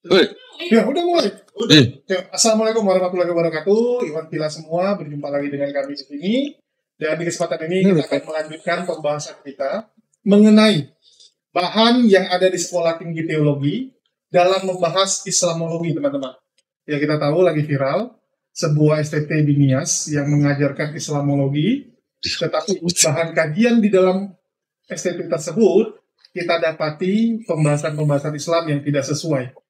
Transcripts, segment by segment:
Wih. Ya, udah mulai. Ya, Assalamualaikum warahmatullahi wabarakatuh. Iwan Pila semua, berjumpa lagi dengan kami di sini. Dan di kesempatan ini kita akan melanjutkan pembahasan kita mengenai bahan yang ada di Sekolah Tinggi Teologi dalam membahas Islamologi, teman-teman. Ya, kita tahu lagi viral sebuah STT di Nias yang mengajarkan Islamologi, tetapi bahan kajian di dalam STT tersebut kita dapati pembahasan-pembahasan Islam yang tidak sesuai.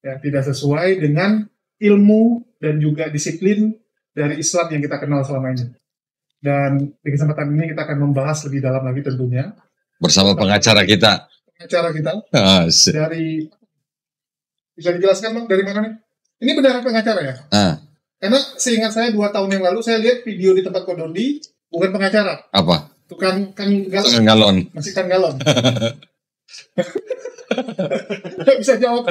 Ya, tidak sesuai dengan ilmu dan juga disiplin dari Islam yang kita kenal selama ini. Dan di kesempatan ini kita akan membahas lebih dalam lagi tentunya bersama pengacara kita. Pengacara kita dari, bisa dijelaskan Bang dari mana nih? Ini benar pengacara ya? Karena seingat saya 2 tahun yang lalu saya lihat video di tempat Kodondi, bukan pengacara. Apa? Tukang galon. Tukang galon. Masih kan galon. Nggak bisa jawab.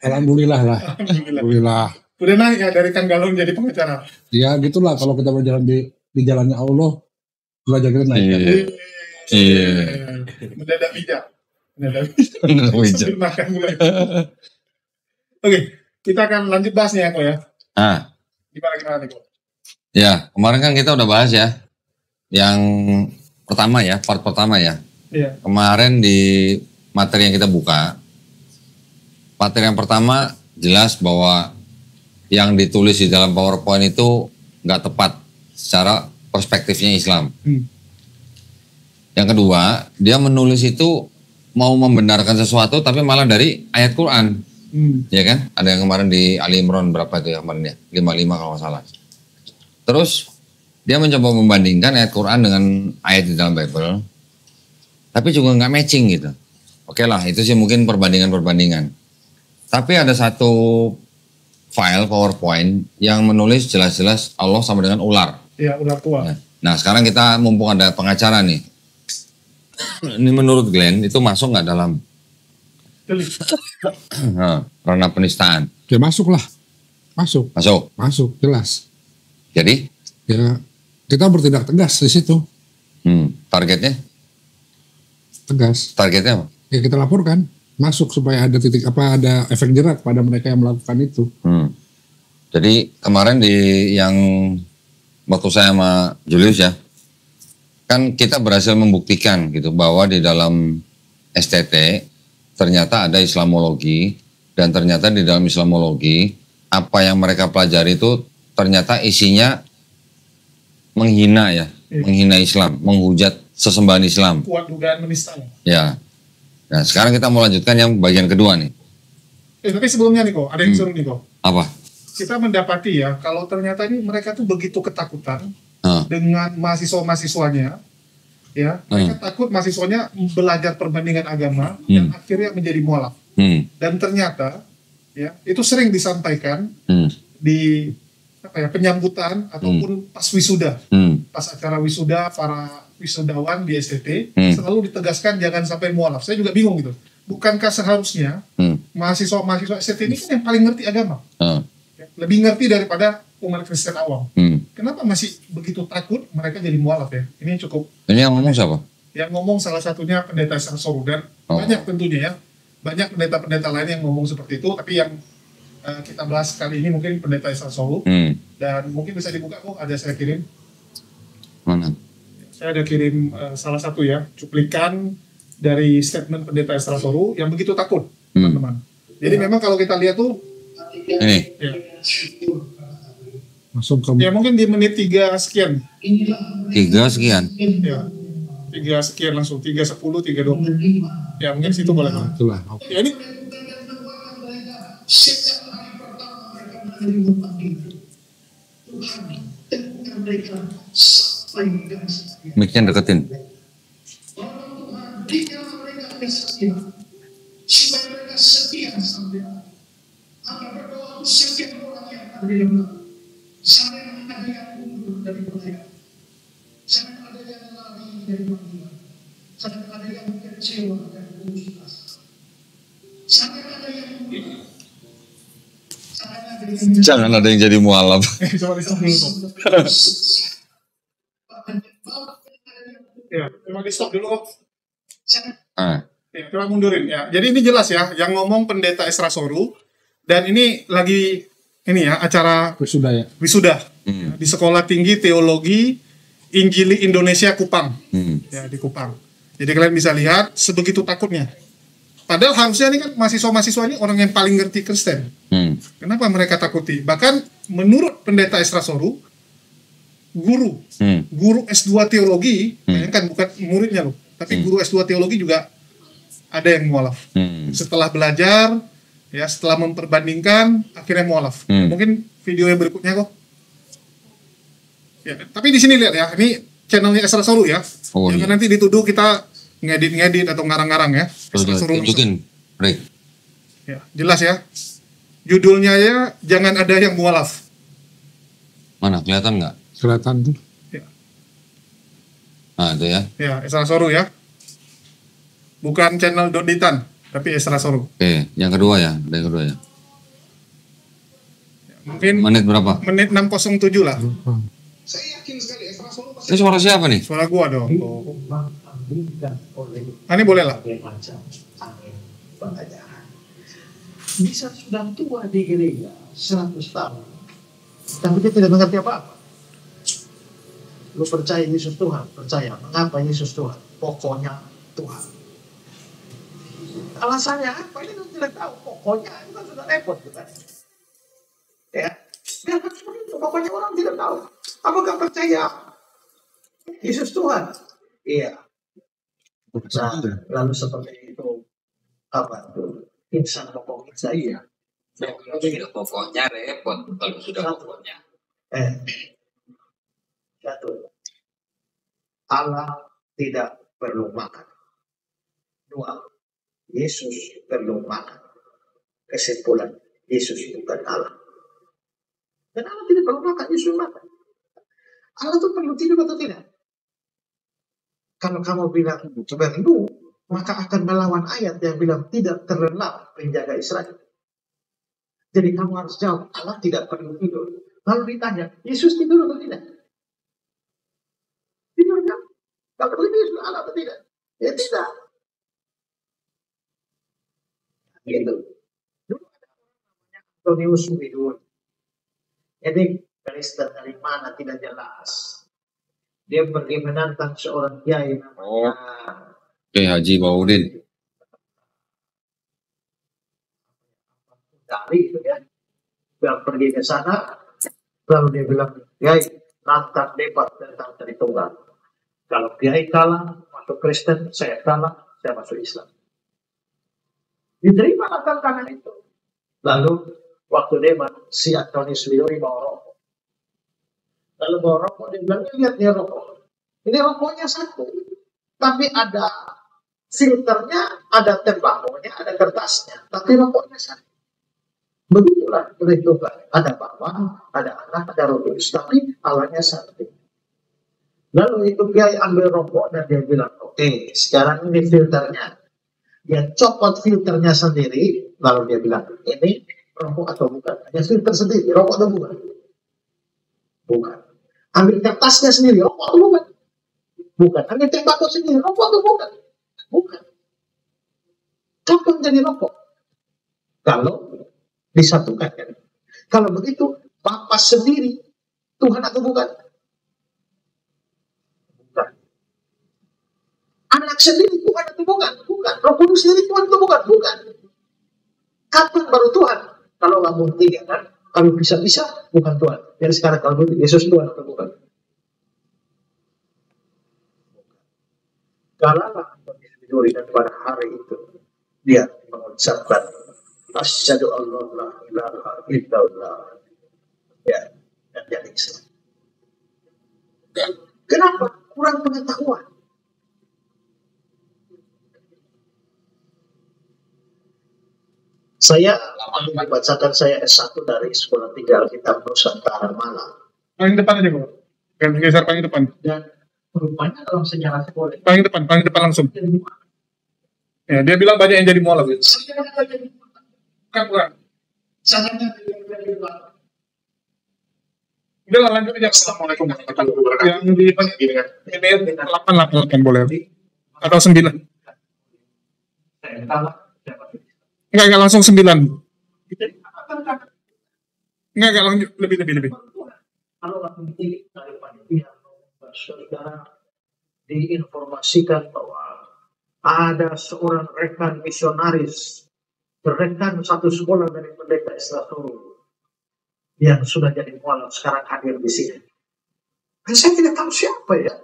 Alhamdulillah lah. Alhamdulillah. Udah naik ya dari kan galon jadi pengacara. Ya gitulah kalau kita berjalan di jalannya Allah, belajar kita naik. Iya. Mendadak bijak. Bijak. Makan mulai. Oke, kita akan lanjut bahasnya ya kok ya. Gimana nih kok? Ya, kemarin kan kita udah bahas ya. Yang pertama ya, part pertama ya. Iya. Kemarin di materi yang kita buka, materi yang pertama jelas bahwa yang ditulis di dalam PowerPoint itu nggak tepat secara perspektifnya Islam. Yang kedua, dia menulis itu mau membenarkan sesuatu tapi malah dari ayat Quran. Ya kan? Ada yang kemarin di Ali Imran berapa itu ya kemarin ya? 55 kalau nggak salah. Terus dia mencoba membandingkan ayat Quran dengan ayat di dalam Bible. Tapi juga nggak matching gitu. Oke lah, itu sih mungkin perbandingan. Tapi ada satu file PowerPoint yang menulis jelas-jelas Allah sama dengan ular. Iya, ular tua. Nah, sekarang kita mumpung ada pengacara nih. Ini menurut Glenn itu masuk nggak dalam ranah penistaan? Ya masuk lah. Masuk, jelas. Jadi? Ya, kita bertindak tegas di situ. Targetnya? Tegas. Targetnya apa? Ya kita laporkan, masuk supaya ada ada efek jerak pada mereka yang melakukan itu. Jadi kemarin yang waktu saya sama Julius ya, kan kita berhasil membuktikan gitu bahwa di dalam STT ternyata ada Islamologi dan ternyata di dalam Islamologi apa yang mereka pelajari itu ternyata isinya menghina ya, menghina Islam, menghujat sesembahan Islam. Kuat dugaan menista. Ya. Nah sekarang kita mau lanjutkan yang bagian kedua nih. Tapi sebelumnya nih kok, ada yang suruh nih kok. Apa? Kita mendapati ya, kalau ternyata ini mereka tuh begitu ketakutan dengan mahasiswa-mahasiswanya, ya mereka takut mahasiswanya belajar perbandingan agama yang akhirnya menjadi mualaf. Dan ternyata, ya itu sering disampaikan di penyambutan ataupun pas wisuda, pas acara wisuda para wisudawan di STT selalu ditegaskan jangan sampai mualaf. Saya juga bingung gitu. Bukankah seharusnya mahasiswa STT ini kan yang paling ngerti agama, lebih ngerti daripada umat Kristen awam. Kenapa masih begitu takut mereka jadi mualaf ya? Ini cukup. Ini yang ngomong siapa? Yang ngomong salah satunya pendeta Sarsoru dan banyak tentunya ya, banyak pendeta-pendeta lain yang ngomong seperti itu. Tapi yang kita bahas kali ini mungkin pendeta Sarsoru dan mungkin bisa dibuka kok, ada saya kirim. Mana? Saya ada kirim salah satu ya, cuplikan dari statement pendeta Sarsoru yang begitu takut, teman-teman. Jadi memang kalau kita lihat tuh ini ya, masuk ke ya mungkin di menit 3 sekian. 3 sekian. Ya. 3 sekian langsung 3:10, 3:20. Ya mungkin situ boleh. Itulah. Ya ini Mic-nya deketin. Jangan ada yang jadi mualaf. coba di stop dulu. Ya, coba di stop dulu. Ya, coba mundurin ya. Jadi ini jelas ya, yang ngomong Pendeta Esra Soru, dan ini lagi ini ya acara Sudah ya. wisuda ya, di Sekolah Tinggi Teologi Injili Indonesia Kupang, ya di Kupang. Jadi kalian bisa lihat sebegitu takutnya. Padahal harusnya ini kan mahasiswa-mahasiswa ini orang yang paling ngerti Kristen. Kenapa mereka takuti? Bahkan menurut Pendeta Esra Soru, guru S2 teologi, bayangkan bukan muridnya loh, tapi guru S2 teologi juga ada yang mualaf. Setelah belajar, ya setelah memperbandingkan, akhirnya mualaf. Mungkin video yang berikutnya kok. Ya, tapi di sini lihat ya, ini channelnya Esra Soru ya. Jangan nanti dituduh kita ngedit atau ngarang-ngarang ya. Esra Soru tunjukin, Rick. Ya, jelas ya. Judulnya ya, jangan ada yang mualaf. Mana, kelihatan nggak? Kelihatan tuh. Ya. Nah, itu ya. Ya, Esra Soru ya. Bukan channel Doditan, tapi Esra Soru. Oke, yang kedua ya, ada yang kedua ya. Mungkin Menit berapa? menit 6:07 lah. Saya yakin sekali Esra Soru Ini suara siapa nih? Suara gua dong. Ini boleh lah. bisa sudah tua di gereja 100 tahun, tapi dia tidak mengerti apa-apa. Lu percaya Yesus Tuhan, percaya. Mengapa Yesus Tuhan? Pokoknya Tuhan. Alasannya apa? Ini kan tidak tahu. Pokoknya itu kan sudah repot, bukan? Ya, biarkan seperti itu. Pokoknya orang tidak tahu. Apakah percaya Yesus Tuhan? Iya. Nah, lalu seperti itu apa tuh? Insan pokoknya saya. Kalau sudah pokoknya repot. Kalau sudah pokoknya. Satu. Allah tidak perlu makan. Dua. Yesus perlu makan. Kesimpulan, Yesus bukan Allah. Dan Allah tidak perlu makan, Yesus makan. Allah itu perlu tidur atau tidak? Kalau kamu bilang perlu, maka akan melawan ayat yang bilang tidak terlelap penjaga Israel. Jadi kamu harus jawab, Allah tidak perlu tidur. Lalu ditanya, Yesus tidur atau tidak? Tidur kan? Kalau begitu Yesus Allah atau tidak? Ya tidak. Gitu. Dulu ada namanya Antonius Widun. Ini Kristen dari mana tidak jelas. Dia pergi menantang seorang kiai namanya Oke, Haji Baudin. Dari itu ya. Dia pergi ke sana, lalu dia bilang, kiai, nantang debat tentang Tritunggal. Kalau kiai kalah, masuk Kristen, saya kalah, saya masuk Islam. Diterima tantangan itu. Lalu waktu debat, si Antonius Widuri bawa rokok. Lalu bawa rokok, dia bilang, lihat dia rokok. Ini rokoknya satu. Tapi ada filternya, ada tembakonya, ada kertasnya. Tapi rokoknya satu. Begitulah perhitungan. Ada bawang, ada anak, ada rudus. Tapi awalnya satu. Lalu itu kiai ambil rokok dan dia bilang, oke, sekarang ini filternya. Dia copot filternya sendiri, lalu dia bilang, ini rokok atau bukan? Hanya filter sendiri, rokok atau bukan? Bukan. Ambil kertasnya sendiri, rokok atau bukan? Bukan. Ambil tembakau sendiri, rokok atau bukan? Bukan. Kapan jadi rokok? Kalau disatukan kan? Kalau begitu, Bapa sendiri, Tuhan atau bukan? Bukan. Anak sendiri Tuhan atau bukan? Bukan. Roh Kudus sendiri Tuhan atau bukan? Bukan. Kapan baru Tuhan? Kalau ngomong tiga kan? Kalau bisa-bisa bukan Tuhan. Jadi sekarang kalau begitu Yesus Tuhan atau bukan? Kalalah Antonius Widuri dan pada hari itu dia mengucapkan asyhadu alla ilaha illallah. Ya, dan jadi Islam. Kenapa? Kurang pengetahuan. Saya membacakan saya S1 dari Sekolah Tinggi Alkitab Nusantara Malang. Paling depan aja kok. Geser paling depan. Dan rupanya dalam sejarah sekolah Paling depan langsung. Ya, dia bilang banyak yang jadi mualaf. Bukan. Udah lah, lanjut aja. Assalamualaikum warahmatullahi wabarakatuh. Yang di ini 8 boleh. Atau 9. saya kalah dapat. Enggak langsung 9. Jadi akan Enggak langsung lebih. kalau nanti dari panitia saudara diinformasikan bahwa ada seorang rekan misionaris, rekan satu sekolah dari pendeta Israel yang sudah jadi mualaf sekarang hadir di sini. Dan saya tidak tahu siapa ya.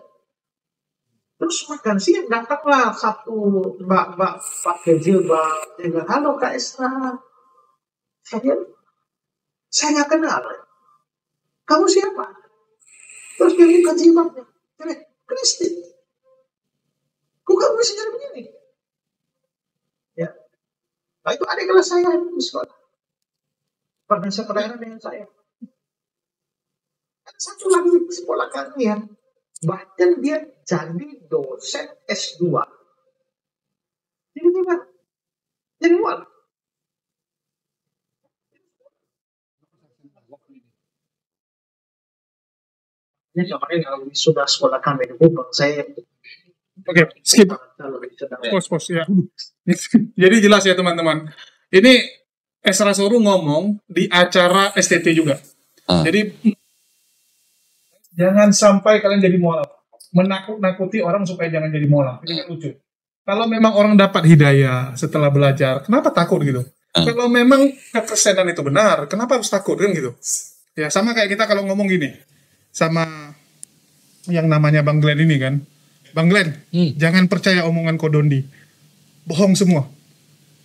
Terus makan siang datanglah satu mbak pakai jilbab, dia bilang, halo Kak Esra. Saya nggak kenal. Kamu siapa? Terus dia buka jilbabnya. Kristi. Kok kamu bisa jadi begini? Ya. Nah, itu adik kelas saya di sekolah. Pernah sekolah dengan saya. Satu lagi di sekolah kalian. Bahkan dia jadi dosen S2. Jadi gimana? Jadi what? Ini kemarin kalau sudah sekolah kami di Bogor, saya Oke, skip. Pos ya. Jadi jelas ya teman-teman. Ini Esra Soru ngomong di acara STT juga. Jadi jangan sampai kalian jadi mualaf. Menakut-nakuti orang supaya jangan jadi mualaf. Ini kan lucu. Kalau memang orang dapat hidayah setelah belajar, kenapa takut gitu? Kalau memang kekristenan itu benar, kenapa harus takut kan gitu? Ya sama kayak kita kalau ngomong gini sama yang namanya Bang Glenn ini kan. Bang Glenn, jangan percaya omongan Kodondi. Bohong semua.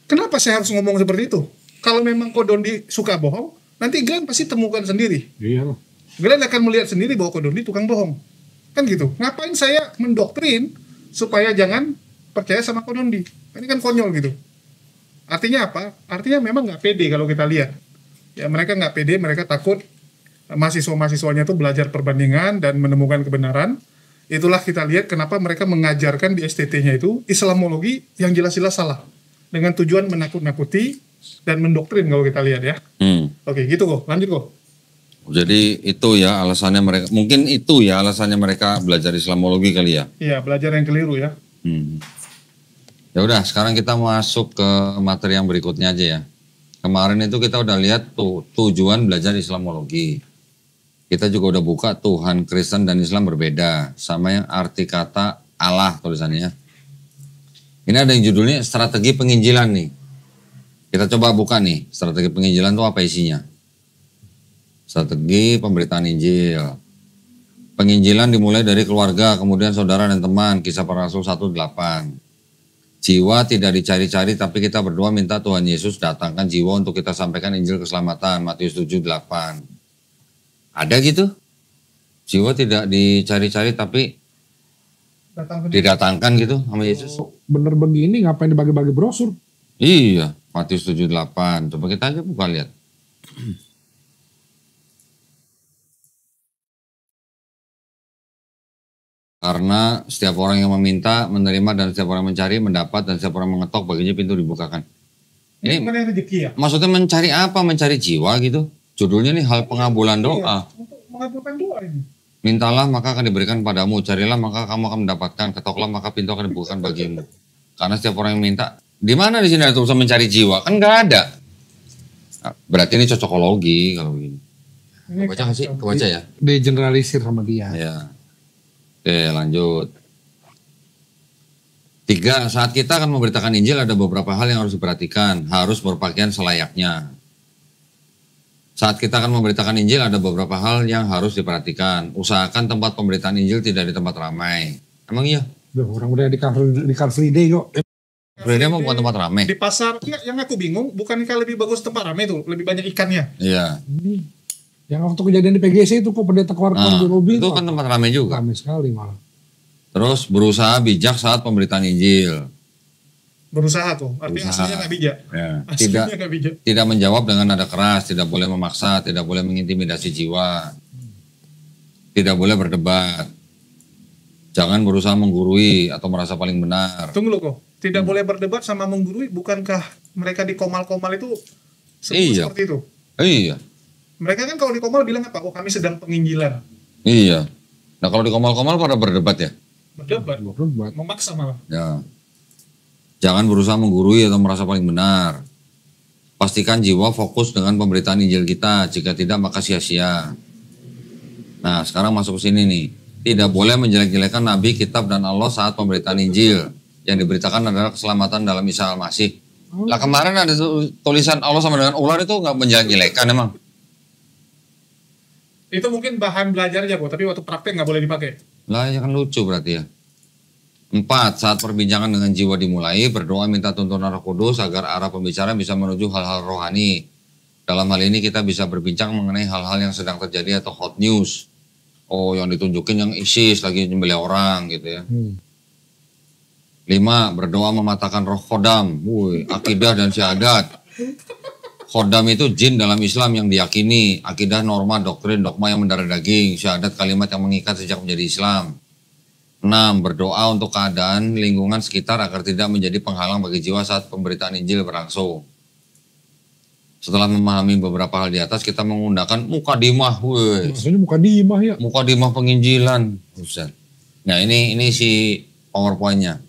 Kenapa saya harus ngomong seperti itu? Kalau memang Kodondi suka bohong, nanti Glenn pasti temukan sendiri. Iya loh. Glenn akan melihat sendiri bahwa Kodondi tukang bohong. Kan gitu. Ngapain saya mendoktrin supaya jangan percaya sama Kodondi? Ini kan konyol gitu. Artinya apa? Artinya memang nggak pede kalau kita lihat. Ya mereka nggak pede, mereka takut mahasiswa-mahasiswanya itu belajar perbandingan dan menemukan kebenaran. Itulah kita lihat kenapa mereka mengajarkan di STT-nya itu Islamologi yang jelas-jelas salah. Dengan tujuan menakut-nakuti dan mendoktrin kalau kita lihat ya. Oke, gitu kok. Lanjut kok. Jadi itu ya alasannya mereka, mungkin itu ya alasannya mereka belajar Islamologi kali ya. Iya, belajar yang keliru ya. Ya udah, sekarang kita masuk ke materi yang berikutnya aja ya. Kemarin itu kita udah lihat tuh tujuan belajar Islamologi. Kita juga udah buka Tuhan Kristen dan Islam berbeda, sama yang arti kata Allah tulisannya. Ini ada yang judulnya strategi penginjilan nih. Kita coba buka nih, strategi penginjilan itu apa isinya? Strategi pemberitaan Injil. Penginjilan dimulai dari keluarga, kemudian saudara dan teman, Kisah Para Rasul 1:8. Jiwa tidak dicari-cari, tapi kita berdoa minta Tuhan Yesus datangkan jiwa untuk kita sampaikan Injil keselamatan, Matius 7:8. Ada gitu? Jiwa tidak dicari-cari, tapi didatangkan gitu sama Yesus. Bener begini ngapain dibagi-bagi brosur? Iya, Matius 7:8. Coba kita aja buka lihat. Karena setiap orang yang meminta, menerima, dan setiap orang mencari, mendapat, dan setiap orang mengetok, baginya pintu dibukakan. Ini rezeki ya? Maksudnya mencari apa? Mencari jiwa gitu. Judulnya nih hal pengabulan doa. Untuk mengabulkan doa ini. Mintalah maka akan diberikan padamu, carilah maka kamu akan mendapatkan, ketoklah maka pintu akan dibukakan bagimu. Karena setiap orang yang minta, di mana di sini ada tulisan mencari jiwa? Kan nggak ada. Nah, berarti ini cocokologi kalau begini. Kebaca nggak sih? Kebaca ya? Digeneralisir sama dia. Ya. Oke, lanjut. 3, saat kita akan memberitakan Injil ada beberapa hal yang harus diperhatikan. Harus berpakaian selayaknya. Saat kita akan memberitakan Injil ada beberapa hal yang harus diperhatikan. Usahakan tempat pemberitaan Injil tidak di tempat ramai. Emang iya? Orang udah di Car Free Day kok. Free emang bukan tempat ramai? Di pasar, yang aku bingung, bukankah lebih bagus tempat ramai tuh? Lebih banyak ikannya. Iya. Yang waktu kejadian di PGC itu kok pendeta keluar-keluar di mobil. Itu kan tempat ramai juga. Ramai sekali malah. Terus berusaha bijak saat pemberitaan Injil. Berusaha tuh, artinya aslinya nggak bijak. Ya. Aslinya nggak bijak. Tidak menjawab dengan nada keras, tidak boleh memaksa, tidak boleh mengintimidasi jiwa. Tidak boleh berdebat. Jangan berusaha menggurui atau merasa paling benar. Tunggu loh kok, tidak boleh berdebat sama menggurui, bukankah mereka di komal-komal itu seperti itu? Iya. Mereka kan kalau di komal bilang apa? Oh kami sedang penginjilan. Iya. Nah kalau di komal-komal pada berdebat ya? Berdebat. Memaksa malah. Ya. Jangan berusaha menggurui atau merasa paling benar. Pastikan jiwa fokus dengan pemberitaan Injil kita. Jika tidak maka sia-sia. Nah sekarang masuk ke sini nih. Tidak boleh menjelek-jelekan Nabi, kitab, dan Allah saat pemberitaan Injil. Yang diberitakan adalah keselamatan dalam Isa Al-Masih. Lah kemarin ada tulisan Allah sama dengan ular itu nggak menjelek-jelekan emang? Itu mungkin bahan belajarnya, Bu, tapi waktu praktek nggak boleh dipakai. Lah ya kan lucu berarti ya. 4. Saat perbincangan dengan jiwa dimulai, berdoa minta tuntunan Roh Kudus agar arah pembicaraan bisa menuju hal-hal rohani. Dalam hal ini kita bisa berbincang mengenai hal-hal yang sedang terjadi atau hot news. Oh, yang ditunjukin yang ISIS lagi nyembelih orang gitu ya. 5. Berdoa mematahkan roh khodam, akidah dan syahadat. Khodam itu jin dalam Islam yang diyakini, akidah norma, doktrin, dogma yang mendarah daging, syahadat kalimat yang mengikat sejak menjadi Islam. 6. Berdoa untuk keadaan lingkungan sekitar agar tidak menjadi penghalang bagi jiwa saat pemberitaan Injil berlangsung. Setelah memahami beberapa hal di atas, kita menggunakan mukadimah. Maksudnya mukadimah ya? Mukadimah penginjilan. Nah ini si PowerPoint-nya.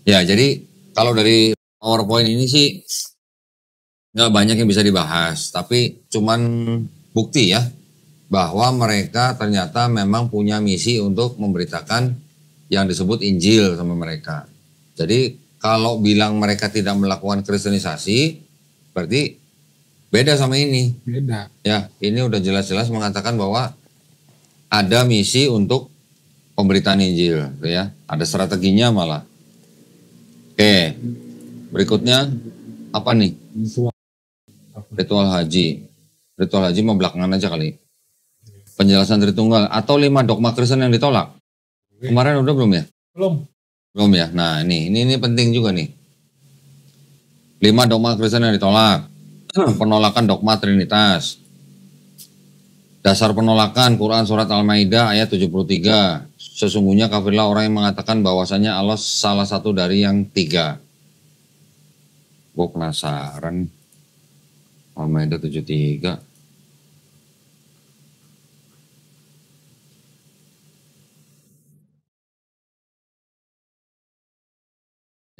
Ya jadi kalau dari PowerPoint ini sih nggak banyak yang bisa dibahas. Tapi cuman bukti ya. Bahwa mereka ternyata memang punya misi untuk memberitakan yang disebut Injil sama mereka. Jadi kalau bilang mereka tidak melakukan kristenisasi, berarti beda sama ini. Beda. Ya, ini udah jelas-jelas mengatakan bahwa ada misi untuk pemberitaan Injil, ya. Ada strateginya malah. Oke, berikutnya apa nih? Ritual haji. Ritual haji mau belakangan aja kali. Penjelasan Tritunggal atau 5 dogma Kristen yang ditolak. Kemarin udah belum ya? Belum ya. Nah, ini penting juga nih. 5 dogma Kristen yang ditolak. Penolakan dogma Trinitas. Dasar penolakan Quran surat Al-Maidah ayat 73. Sesungguhnya kafirlah orang yang mengatakan bahwasanya Allah salah satu dari yang 3. Gue penasaran. Al-Maidah 73.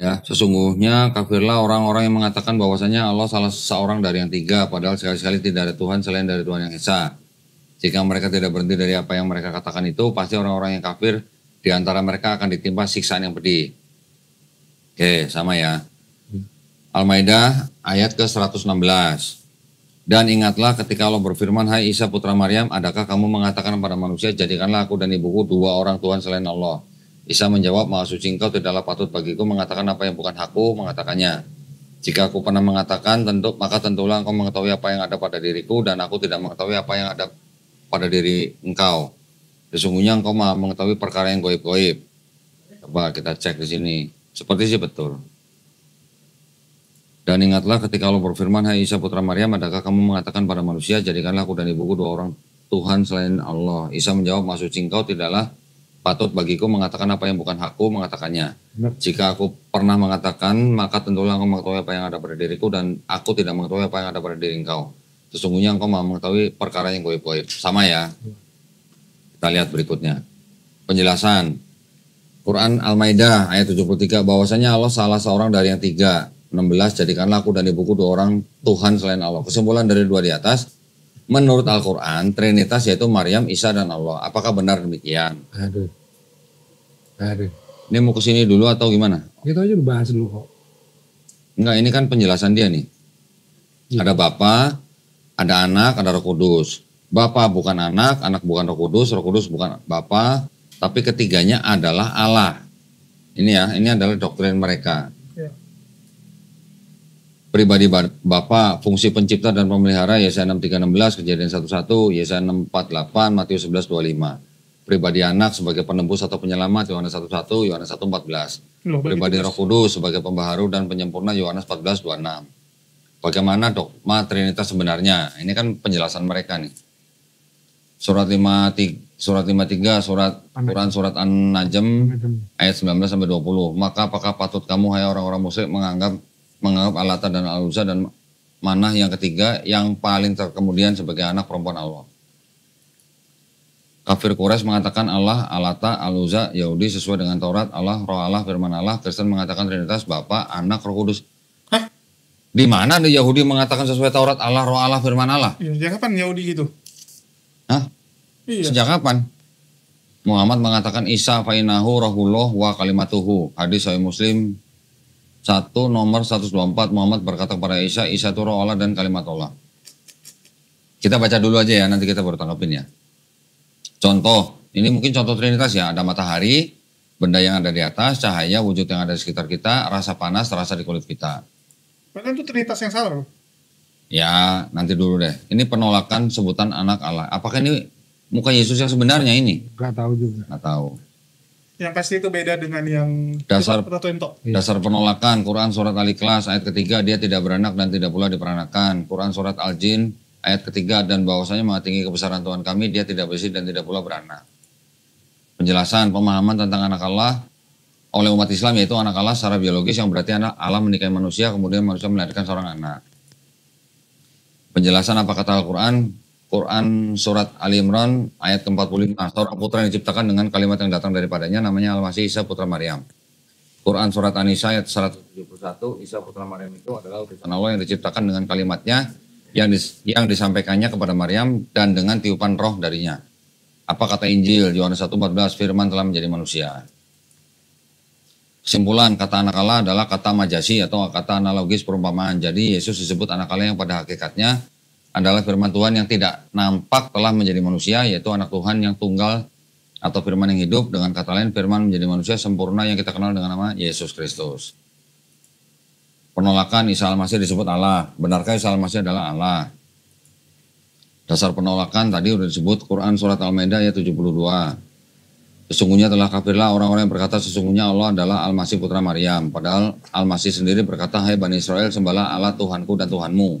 Ya, sesungguhnya kafirlah orang-orang yang mengatakan bahwasanya Allah salah seorang dari yang 3, padahal sekali-sekali tidak ada Tuhan selain dari Tuhan yang Esa. Jika mereka tidak berhenti dari apa yang mereka katakan itu, pasti orang-orang yang kafir di antara mereka akan ditimpa siksaan yang pedih. Oke, sama ya. Al-Maidah ayat ke-116. Dan ingatlah ketika Allah berfirman, hai Isa putra Maryam, adakah kamu mengatakan pada manusia, jadikanlah aku dan ibuku 2 orang Tuhan selain Allah. Isa menjawab, maha suci engkau, tidaklah patut bagiku mengatakan apa yang bukan hakku mengatakannya. Jika aku pernah mengatakan, maka tentulah engkau mengetahui apa yang ada pada diriku, dan aku tidak mengetahui apa yang ada pada diri engkau. Sesungguhnya engkau maha mengetahui perkara yang goib-goib. Coba kita cek di sini. Seperti sih betul. Dan ingatlah ketika Allah berfirman, hai Isa putra Maryam, adakah kamu mengatakan pada manusia, jadikanlah aku dan ibuku 2 orang Tuhan selain Allah. Isa menjawab, maha suci engkau, tidaklah patut bagiku mengatakan apa yang bukan hakku mengatakannya. Jika aku pernah mengatakan, maka tentulah engkau mengetahui apa yang ada pada diriku, dan aku tidak mengetahui apa yang ada pada diri engkau. Sesungguhnya engkau maha mengetahui perkara yang goib-goib. Sama ya. Kita lihat berikutnya. Penjelasan. Quran Al-Maidah ayat 73, bahwasanya Allah salah seorang dari yang 3. 16, jadikanlah aku dan ibuku 2 orang Tuhan selain Allah. Kesimpulan dari 2 di atas, menurut Al-Quran, Trinitas yaitu Maryam, Isa, dan Allah. Apakah benar demikian? Aduh. Ini mau kesini dulu atau gimana? Kita aja udah bahas dulu kok. Enggak, ini kan penjelasan dia nih. Ada Bapa, ada Anak, ada Roh Kudus. Bapa bukan anak bukan Roh Kudus bukan Bapa, tapi ketiganya adalah Allah. Ini ya, ini adalah doktrin mereka. Pribadi Bapa, fungsi pencipta dan pemelihara, Yesaya 63:16, Kejadian 1:1, Yesaya 6:48, Matius 11:25. Pribadi Anak sebagai penebus atau penyelamat, Yohanes 1:1, Yohanes 1:14. Pribadi Roh Kudus sebagai pembaharu dan penyempurna, Yohanes 14:26. Bagaimana dogma Trinitas sebenarnya? Ini kan penjelasan mereka nih. Surat 53, Quran surat An-Najm ayat 19-20. Maka apakah patut kamu hai orang-orang musyrik menganggap Al-Lata dan Al-Uzza dan Manah yang ketiga yang paling terkemudian sebagai anak perempuan Allah. Kafir Quraisy mengatakan Allah, Alata, Al-Uzza, Yahudi sesuai dengan Taurat, Allah, Roh Allah, Firman Allah, Kristen mengatakan Trinitas, Bapa, Anak, Roh Kudus. Hah? Di mana ada Yahudi mengatakan sesuai Taurat, Allah, Roh Allah, Firman Allah? Ya, sejak kapan Yahudi gitu? Hah? Iya. Sejak kapan? Muhammad mengatakan Isa fainahu rohullah wa kalimatuhu. Hadis Sahih Muslim 1 nomor 124. Muhammad berkata kepada Isa, Isa itu roh Allah dan kalimat Allah. Kita baca dulu aja ya, nanti kita baru tanggapin ya. Contoh, ini mungkin contoh Trinitas ya, ada matahari, benda yang ada di atas, cahaya, wujud yang ada di sekitar kita, rasa panas, terasa di kulit kita. Padahal itu Trinitas yang salah loh. Ya, nanti dulu deh. Ini penolakan sebutan anak Allah. Apakah ini muka Yesus yang sebenarnya ini? Gak tahu juga. Nggak tahu. Yang pasti itu beda dengan yang Dasar- Ratu Ento. Dasar penolakan, Quran Surat Al-Ikhlas ayat ketiga, dia tidak beranak dan tidak pula diperanakan. Quran Surat Al-Jin ayat ketiga, dan bahwasanya maha tinggi kebesaran Tuhan kami, dia tidak bersih dan tidak pula beranak. Penjelasan pemahaman tentang anak Allah oleh umat Islam, yaitu anak Allah secara biologis, yang berarti anak Allah menikahi manusia, kemudian manusia melahirkan seorang anak. Penjelasan apa kata Al-Quran, Quran Surat Ali Imran ayat ke-45, seorang putra yang diciptakan dengan kalimat yang datang daripadanya, namanya Al-Masih Isa putra Maryam. Quran Surat An-Nisa ayat 171, Isa putra Maryam itu adalah utusan Allah yang diciptakan dengan kalimatnya, yang disampaikannya kepada Maryam dan dengan tiupan roh darinya. Apa kata Injil Yohanes 1:14, firman telah menjadi manusia. Kesimpulan, kata anak Allah adalah kata majasi atau kata analogis perumpamaan. Jadi Yesus disebut anak Allah yang pada hakikatnya adalah firman Tuhan yang tidak nampak telah menjadi manusia, yaitu anak Tuhan yang tunggal atau firman yang hidup. Dengan kata lain, firman menjadi manusia sempurna yang kita kenal dengan nama Yesus Kristus. Penolakan Isa Al-Masih disebut Allah. Benarkah Isa Al-Masih adalah Allah? Dasar penolakan tadi sudah disebut Quran Surat Al-Maidah ayat 72. Sesungguhnya telah kafirlah orang-orang yang berkata sesungguhnya Allah adalah Al-Masih putra Maryam. Padahal Al-Masih sendiri berkata, hai Bani Israel, sembahlah Allah Tuhanku dan Tuhanmu.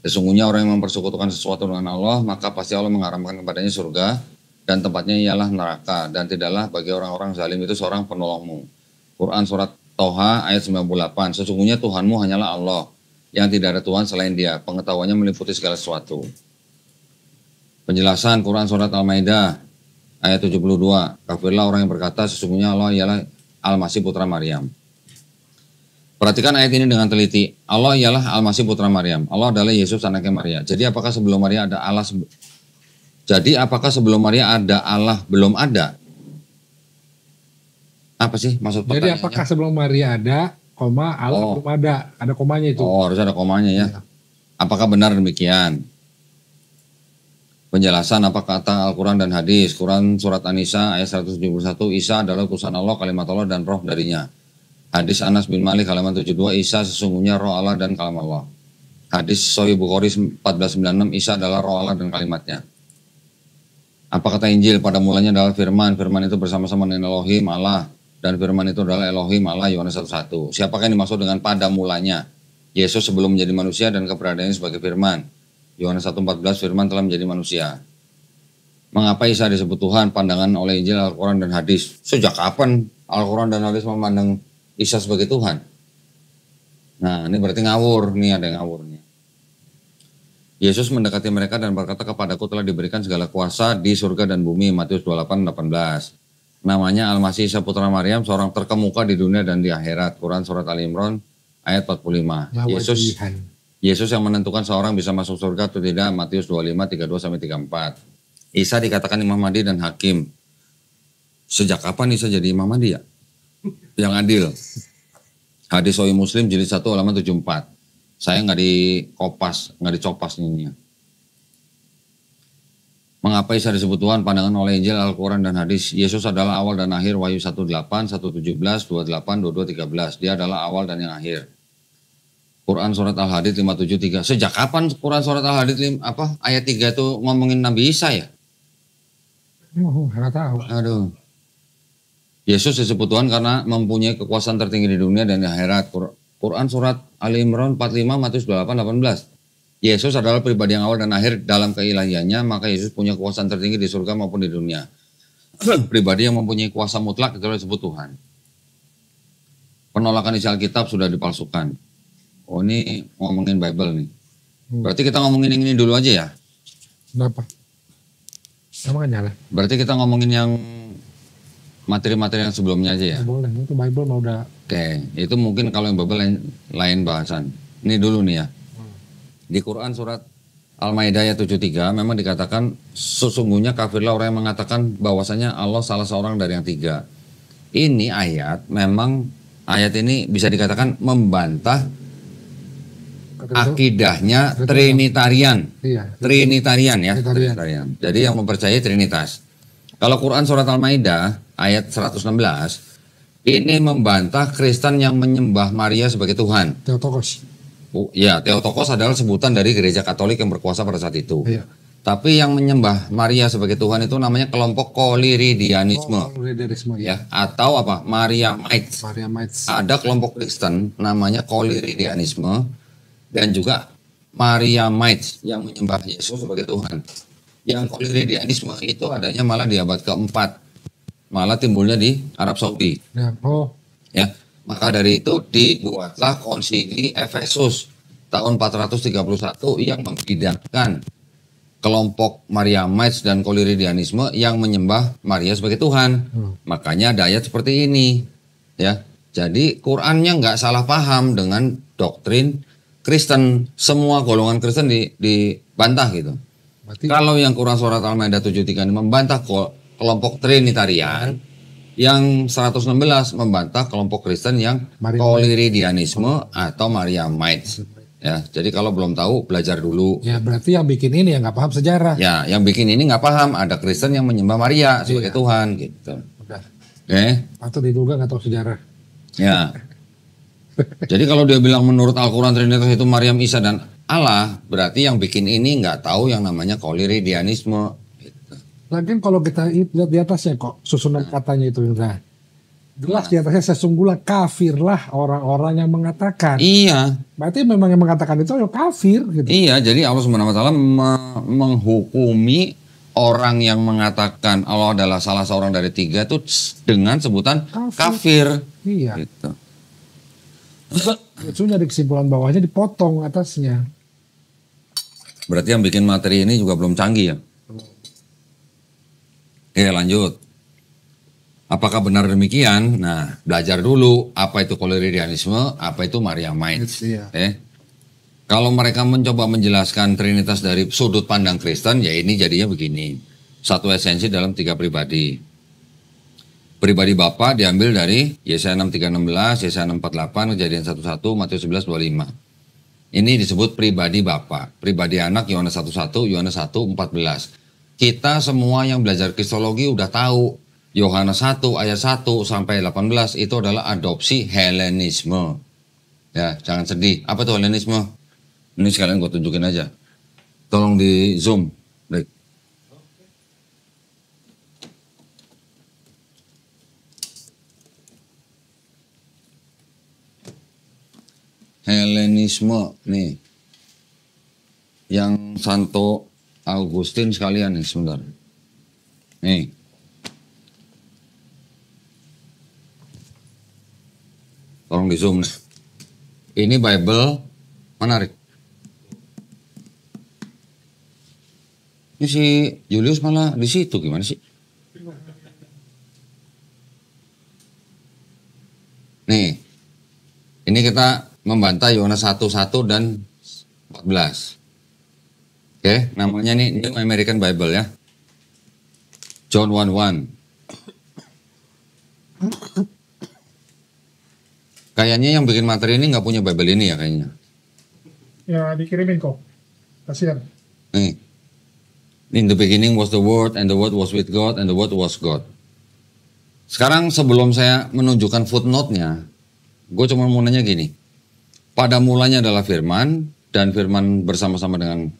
Sesungguhnya orang yang mempersekutukan sesuatu dengan Allah, maka pasti Allah mengharamkan kepadanya surga, dan tempatnya ialah neraka, dan tidaklah bagi orang-orang zalim itu seorang penolongmu. Quran Surat Toha ayat 98, sesungguhnya Tuhanmu hanyalah Allah, yang tidak ada Tuhan selain Dia, pengetahuannya meliputi segala sesuatu. Penjelasan Quran Surat Al-Maidah ayat 72, kafirlah orang yang berkata sesungguhnya Allah ialah Al-Masih putra Maryam. Perhatikan ayat ini dengan teliti. Allah ialah Al-Masih putra Maryam. Allah adalah Yesus anaknya Maria. Jadi apakah sebelum Maria ada Allah? Jadi apakah sebelum Maria ada Allah belum ada? Apa sih maksud Jadi pertanyaannya? apakah sebelum Maria ada, koma Allah belum ada? Ada komanya itu. Oh, harus ada komanya ya. Iya. Apakah benar demikian? Penjelasan apa kata Al-Quran dan hadis. Quran Surat An-Nisa ayat 171, Isa adalah utusan Allah, kalimat Allah dan roh darinya. Hadis Anas bin Malik halaman 72, Isa sesungguhnya roh Allah dan kalam Allah. Hadis Sahih Bukhari 1496, Isa adalah roh Allah dan kalimatnya. Apa kata Injil? Pada mulanya adalah firman. Firman itu bersama-sama dengan Elohim Allah. Dan firman itu adalah Elohim Allah, Yohanes 1:1. Siapakah yang dimaksud dengan pada mulanya? Yesus sebelum menjadi manusia dan keberadaannya sebagai firman. Yohanes 1:14, firman telah menjadi manusia. Mengapa Isa disebut Tuhan? Pandangan oleh Injil, Al-Quran dan hadis. Sejak kapan Al-Quran dan hadis memandang Isa sebagai Tuhan? Nah, ini berarti ngawur. Nih ada yang ngawur nih. Yesus mendekati mereka dan berkata, kepadaku telah diberikan segala kuasa di surga dan bumi. Matius 28:18. Namanya Al-Masih Isa putra Maryam, seorang terkemuka di dunia dan di akhirat. Quran Surat Ali Imran ayat 45. Yesus yang menentukan seorang bisa masuk surga atau tidak. Matius 25:32-34. Isa dikatakan Imam Mahdi dan Hakim. Sejak kapan Isa jadi Imam Mahdi ya? Yang adil. Hadis Sahih Muslim jilid 1 halaman 74. Saya nggak dicopas ininya. Mengapa Isa disebut Tuhan? Pandangan oleh Injil, Al-Quran dan hadis. Yesus adalah awal dan akhir. Wahyu 1:8, 1:17, 28, 22, 13. Dia adalah awal dan yang akhir. Quran Surat Al-Hadid 573. Sejak kapan Quran Surat Al-Hadid ayat 3 itu ngomongin Nabi Isa ya? Oh, nggak tahu. Aduh. Yesus disebut Tuhan karena mempunyai kekuasaan tertinggi di dunia dan di akhirat. Quran Surat Ali Imran 45, Matius 28, 18. Yesus adalah pribadi yang awal dan akhir dalam keilahiannya, maka Yesus punya kekuasaan tertinggi di surga maupun di dunia. Pribadi yang mempunyai kuasa mutlak itu disebut Tuhan. Penolakan isi Alkitab sudah dipalsukan. Oh, ini ngomongin Bible nih. Berarti kita ngomongin yang ini dulu aja ya. Kenapa? Sama kan nyala. Berarti kita ngomongin yang materi-materi yang sebelumnya aja ya. Boleh, itu Bible mah udah. Oke, itu mungkin kalau yang Bible lain bahasan. Ini dulu nih ya. Di Quran surat Al-Maidah ayat 73 memang dikatakan sesungguhnya kafirlah orang yang mengatakan bahwasanya Allah salah seorang dari yang tiga. Ini ayat memang ayat ini bisa dikatakan membantah akidahnya Trinitarian. Iya. Trinitarian ya. Trinitarian. Trinitarian. Jadi yang mempercayai Trinitas. Kalau Quran surat Al-Maidah ayat 116 ini membantah Kristen yang menyembah Maria sebagai Tuhan. Theotokos. Ya, Theotokos adalah sebutan dari gereja Katolik yang berkuasa pada saat itu. Iya. Tapi yang menyembah Maria sebagai Tuhan itu namanya kelompok Koliridianisme. Koliridianisme Ya, atau apa? Mariamites. Mariamites. Ada kelompok Kristen namanya Koliridianisme dan juga Mariamites yang menyembah Yesus sebagai Tuhan. Yang Koliridianisme itu adanya malah di abad keempat. Malah timbulnya di Arab Saudi. Ya. Oh. Ya, maka dari itu dibuatlah konsili Efesus tahun 431 yang membedakan kelompok Mariamites dan Koliridianisme yang menyembah Maria sebagai Tuhan. Makanya ada ayat seperti ini. Ya, jadi Qurannya nggak salah paham dengan doktrin Kristen. Semua golongan Kristen dibantah gitu. Berarti Kalau yang Quran surat Al-Maidah 73 ini membantah kelompok Trinitarian, yang 116 membantah kelompok Kristen yang Koliridianisme atau Mariamites. Ya, jadi kalau belum tahu belajar dulu. ya berarti yang bikin ini yang nggak paham sejarah. Ya, yang bikin ini nggak paham ada Kristen yang menyembah Maria sebagai Tuhan gitu. Udah. Oke, Atau diduga nggak tahu sejarah. ya. Jadi kalau dia bilang menurut Al-Quran Trinitas itu Maryam, Isa dan Allah, berarti yang bikin ini nggak tahu yang namanya Koliridianisme. Gitu. Lagian kalau kita lihat di atasnya kok susunan katanya itu Indra. Jelas di atasnya sesungguhnya kafirlah orang-orang yang mengatakan. Iya. Berarti memang yang mengatakan itu ya kafir gitu. Iya, jadi Allah SWT menghukumi orang yang mengatakan Allah adalah salah seorang dari tiga itu dengan sebutan kafir. Iya. Gitu. Itu dari kesimpulan bawahnya dipotong atasnya. Berarti yang bikin materi ini juga belum canggih ya. Oke, lanjut. Apakah benar demikian? Nah, belajar dulu apa itu Koliridianisme, apa itu Mariamites. Iya. Kalau mereka mencoba menjelaskan Trinitas dari sudut pandang Kristen, ya ini jadinya begini. Satu esensi dalam tiga pribadi. Pribadi Bapa diambil dari Yesaya 6:3-16, Yesaya 6:4-8, Kejadian 1:1, Matius 11:25. Ini disebut pribadi Bapa. Pribadi Anak Yohanes 1:1, Yohanes 1:14. Kita semua yang belajar kristologi udah tahu Yohanes 1 ayat 1 sampai 18 itu adalah adopsi Helenisme. Ya, jangan sedih. Apa itu Helenisme? Ini sekalian gue tunjukin aja. Tolong di zoom. Baik. Helenisme nih. Yang Santo Agustin sekalian nih sebentar. Nih. Tolong di zoom nih. Ini Bible menarik. Ini si Julius malah di situ gimana sih? Nih. Ini kita membantah Yohanes 1:1 dan 14. Oke, namanya nih New American Bible ya. John 1:1. Kayaknya yang bikin materi ini nggak punya Bible ini ya kayaknya. Ya dikirimin kok. Kasihan. Nih. In the beginning was the Word, and the Word was with God, and the Word was God. Sekarang sebelum saya menunjukkan footnote-nya, gue cuma mau nanya gini. Pada mulanya adalah firman, dan firman bersama-sama dengan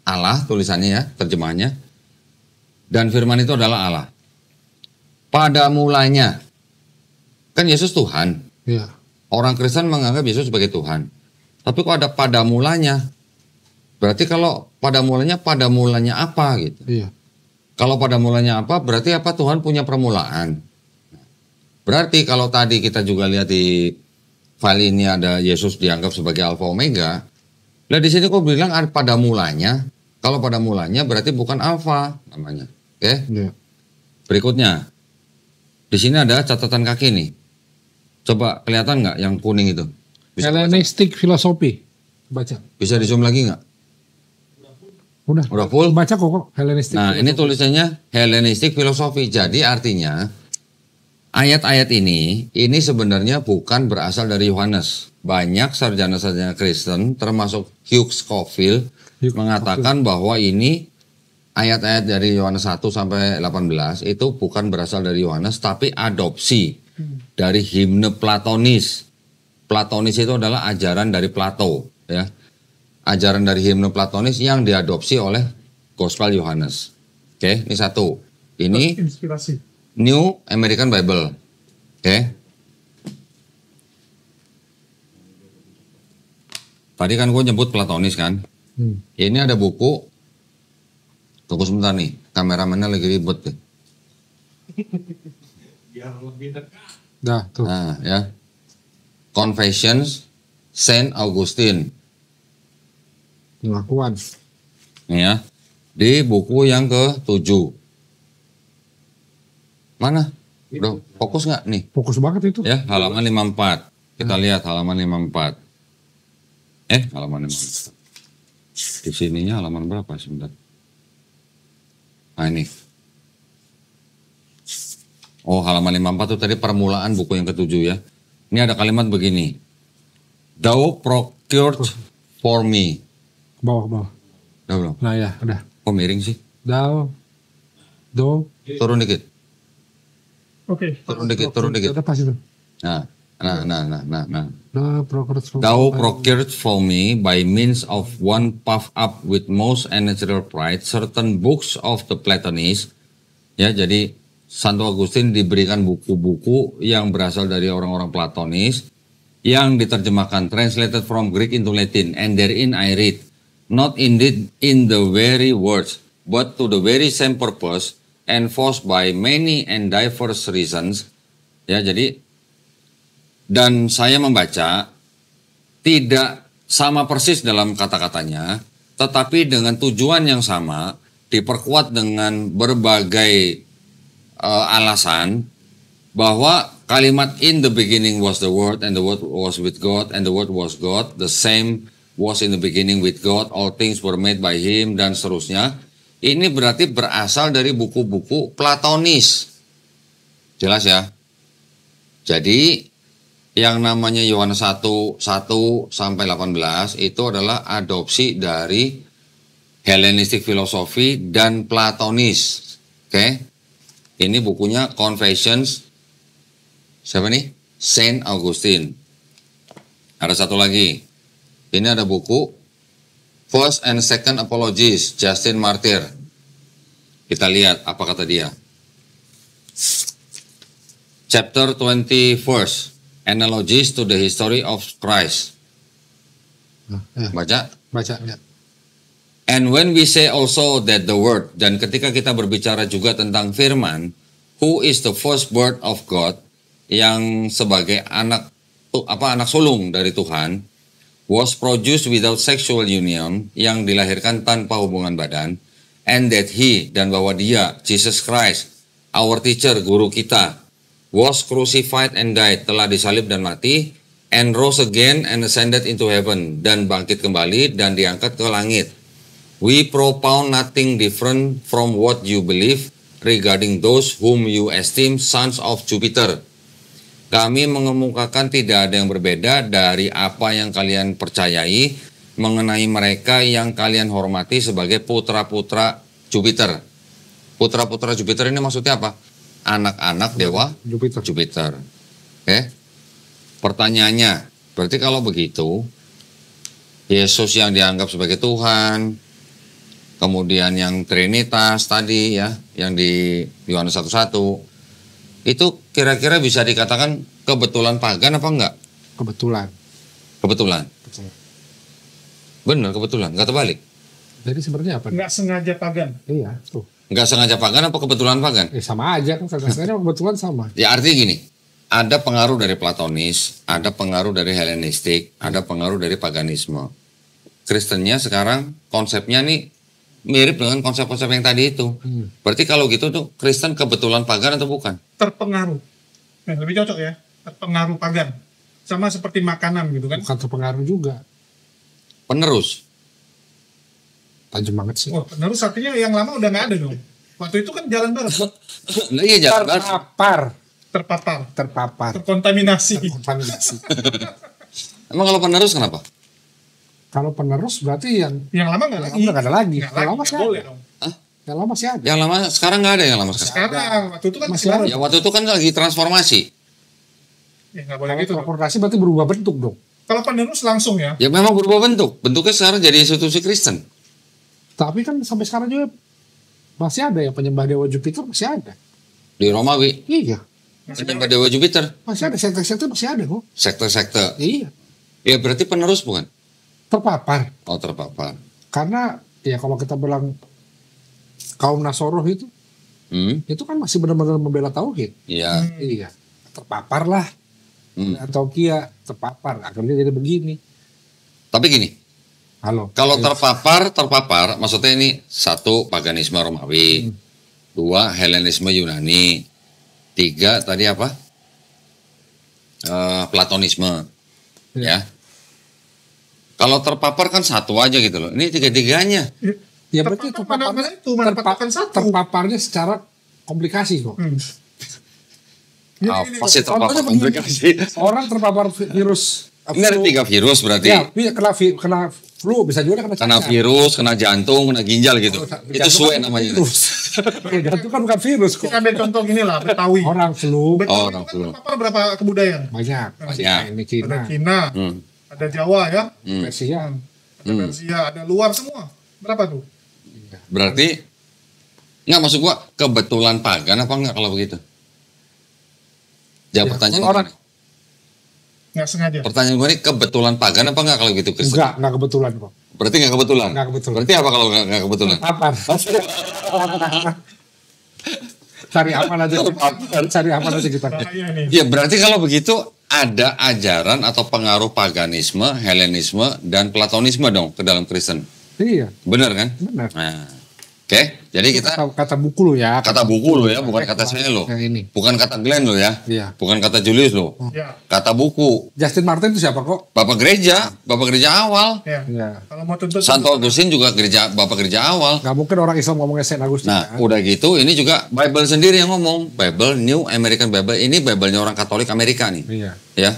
Allah, tulisannya ya, terjemahannya. Dan firman itu adalah Allah. Pada mulanya, kan Yesus Tuhan. Iya. Orang Kristen menganggap Yesus sebagai Tuhan. Tapi kok ada pada mulanya? Berarti kalau pada mulanya apa gitu? Iya. Kalau pada mulanya apa, berarti apa Tuhan punya permulaan. Berarti kalau tadi kita juga lihat di file ini ada Yesus dianggap sebagai Alfa Omega. Nah di sini kok bilang ada pada mulanya. Kalau pada mulanya berarti bukan Alfa namanya. Oke. Iya. Berikutnya, di sini ada catatan kaki nih. Coba kelihatan nggak yang kuning itu? Bisa baca? Hellenistic philosophy. Baca. Bisa di zoom lagi nggak? Udah full? Baca kok Hellenistic. Nah, ini tulisannya Hellenistic philosophy. Jadi artinya ayat-ayat ini sebenarnya bukan berasal dari Yohanes. Banyak sarjana-sarjana Kristen, termasuk Hugh Scofield, mengatakan bahwa ini ayat-ayat dari Yohanes 1 sampai 18 itu bukan berasal dari Yohanes, tapi adopsi dari himne Platonis. Platonis itu adalah ajaran dari Plato, ya. Ajaran dari himne Platonis yang diadopsi oleh Gospel Yohanes. Oke, ini satu. Ini Inspirasi. New American Bible. Oke. Tadi kan gue nyebut Platonis kan. Ini ada buku. Tunggu sebentar nih, kameramennya lagi ribet deh. Dah, tuh. Nah, ya. Confessions Saint Augustine. Pengakuan. Nih ya. Di buku yang ke-7. Mana? Udah fokus nggak nih? Fokus banget itu. Ya, halaman 54. Kita lihat halaman 54. Halaman 54. Di sininya halaman berapa sebentar? Nah ini. Oh, halaman 54 itu tadi permulaan buku yang ke-7 ya. Ini ada kalimat begini. Thou procured for me. Ke bawah. Udah belum? Nah ya, udah. Kok miring sih? Do. Turun dikit. Oke. Turun dikit. Udah pas itu. Nah. Thou Thou procured for me by means of one puffed up with most unnatural pride certain books of the Platonists. Ya, jadi Santo Agustin diberikan buku-buku yang berasal dari orang-orang Platonis yang diterjemahkan, translated from Greek into Latin, and therein I read, not indeed in the very words, but to the very same purpose, enforced by many and diverse reasons. Ya, jadi dan saya membaca tidak sama persis dalam kata-katanya, tetapi dengan tujuan yang sama, diperkuat dengan berbagai alasan bahwa kalimat in the beginning was the word and the word was with God and the word was God, the same was in the beginning with God, all things were made by him, dan seterusnya. Ini berarti berasal dari buku-buku Platonis. Jelas ya? Jadi yang namanya Yohanes 1 sampai 18 itu adalah adopsi dari Hellenistic philosophy dan Platonis. Oke. Ini bukunya Confessions. Siapa nih? Saint Augustine. Ada satu lagi. Ini ada buku First and Second Apologies, Justin Martyr. Kita lihat apa kata dia. Chapter 21, Analogies to the History of Christ. Baca? Baca, ya. And when we say also that the word, dan ketika kita berbicara juga tentang firman, who is the firstborn of God, yang sebagai anak sulung dari Tuhan, was produced without sexual union, yang dilahirkan tanpa hubungan badan, and that he, dan bahwa dia, Jesus Christ, our teacher, guru kita, was crucified and died, telah disalib dan mati, and rose again and ascended into heaven, dan bangkit kembali dan diangkat ke langit. We propound nothing different from what you believe regarding those whom you esteem sons of Jupiter. Kami mengemukakan tidak ada yang berbeda dari apa yang kalian percayai mengenai mereka yang kalian hormati sebagai putra-putra Jupiter. Putra-putra Jupiter ini maksudnya apa? Anak-anak dewa Jupiter. Oke. Pertanyaannya, berarti kalau begitu, Yesus yang dianggap sebagai Tuhan, kemudian yang Trinitas tadi ya, yang di Yohanes 1:1, itu kira-kira bisa dikatakan kebetulan pagan apa enggak? Kebetulan. Bener, kebetulan, nggak terbalik. Jadi sebenarnya apa? Nggak sengaja pagan. Iya, tuh. Nggak sengaja pagan apa kebetulan pagan? Sama aja kan, sebenarnya kebetulan sama. Ya artinya gini, ada pengaruh dari Platonis, ada pengaruh dari Hellenistik, ada pengaruh dari paganisme. Kristennya sekarang konsepnya nih mirip dengan konsep-konsep yang tadi itu. Berarti kalau gitu tuh Kristen kebetulan pagan atau bukan? Terpengaruh. Nah, lebih cocok ya, terpengaruh pagan. Sama seperti makanan gitu kan. Bukan terpengaruh juga. Penerus. Tajam banget sih. Wah, penerus artinya yang lama udah nggak ada dong. Waktu itu kan jalan bareng, Nah, iya jalan bareng. Terpapar. terkontaminasi. Terkontaminasi. Emang kalau penerus kenapa? Kalau penerus berarti yang Yang lama nggak lagi. udah nggak ada lagi. Nggak Yang lama lagi, masih nggak boleh ada. dong. Yang lama masih ada. Yang lama sekarang nggak ada yang lama sekarang. Sekarang, waktu itu kan Masih masih bareng. Ya waktu itu kan lagi transformasi. Ya nggak boleh Kalau gitu. dong. transportasi berarti berubah bentuk dong. Kalau penerus langsung ya. Ya memang berubah bentuk. Bentuknya sekarang jadi institusi Kristen. Tapi kan sampai sekarang juga masih ada yang penyembah dewa Jupiter masih ada. Di Romawi. Iya. Penyembah dewa Jupiter. Masih ada sekte-sekte masih ada kok. Sekte-sekte. Iya. Ya berarti penerus bukan? Terpapar. Oh terpapar. Karena ya kalau kita bilang kaum Nasoroh itu kan masih benar-benar membela tauhid. Iya. Iya. Terpapar lah. Atau Kia terpapar. Akhirnya jadi begini. Tapi gini. Halo. Kalau terpapar, maksudnya ini satu paganisme Romawi, dua Helenisme Yunani, tiga tadi apa? Platonisme, ya. Kalau terpapar kan satu aja gitu loh. Ini tiga-tiganya. Ya berarti Terpapar mana itu, mana patokan satu. terpaparnya secara komplikasi kok. Apa sih terpapar Contohnya begini. komplikasi? Orang terpapar virus. Ini ada 3 virus berarti. Ya, kena flu bisa juga kena Kena cacar. virus, kena jantung, kena ginjal gitu. Itu suwe namanya. Virus. Jantung kan bukan virus kok. Kita ambil contoh gini lah, Betawi. Orang flu Betawi orang itu flu. kan terpapar berapa kebudayaan? banyak. Banyak. Ini Ada Cina, Cina, ada Jawa ya, Persia. ada Persia, ada luar semua. Berapa tuh? Berarti nggak maksud gua kebetulan pagan apa enggak kalau begitu? Jawab Ya, pertanyaan kalau orang- gua nih. Nggak sengaja. Pertanyaan gua ini kebetulan pagan apa enggak kalau gitu Kristen? Enggak kebetulan kok. Berarti nggak kebetulan. Nggak kebetulan. Berarti apa kalau nggak kebetulan? Terpapar. Cari aman aja. Cari aman aja kita. Bahaya nih. Ya berarti kalau begitu ada ajaran atau pengaruh paganisme, Helenisme, dan Platonisme dong ke dalam Kristen. Iya, Benar kan? benar. Nah, oke. Jadi kita Kata buku lo ya. kata buku lo ya, bukan kata saya lo. Yang ini. Bukan kata Glenn lo ya. Iya. Bukan kata Julius lo. Ya, Kata buku. Justin Martin itu siapa kok? Bapak gereja awal. ya. Iya. Kalau mau tuntut Santo Agustin juga bapak gereja awal. Nggak mungkin orang Islam ngomongnya Saint Agustin. Nah, kan? udah gitu ini juga Bible sendiri yang ngomong. Bible New American Bible. Ini Bible-nya orang Katolik Amerika nih. Iya. Ya.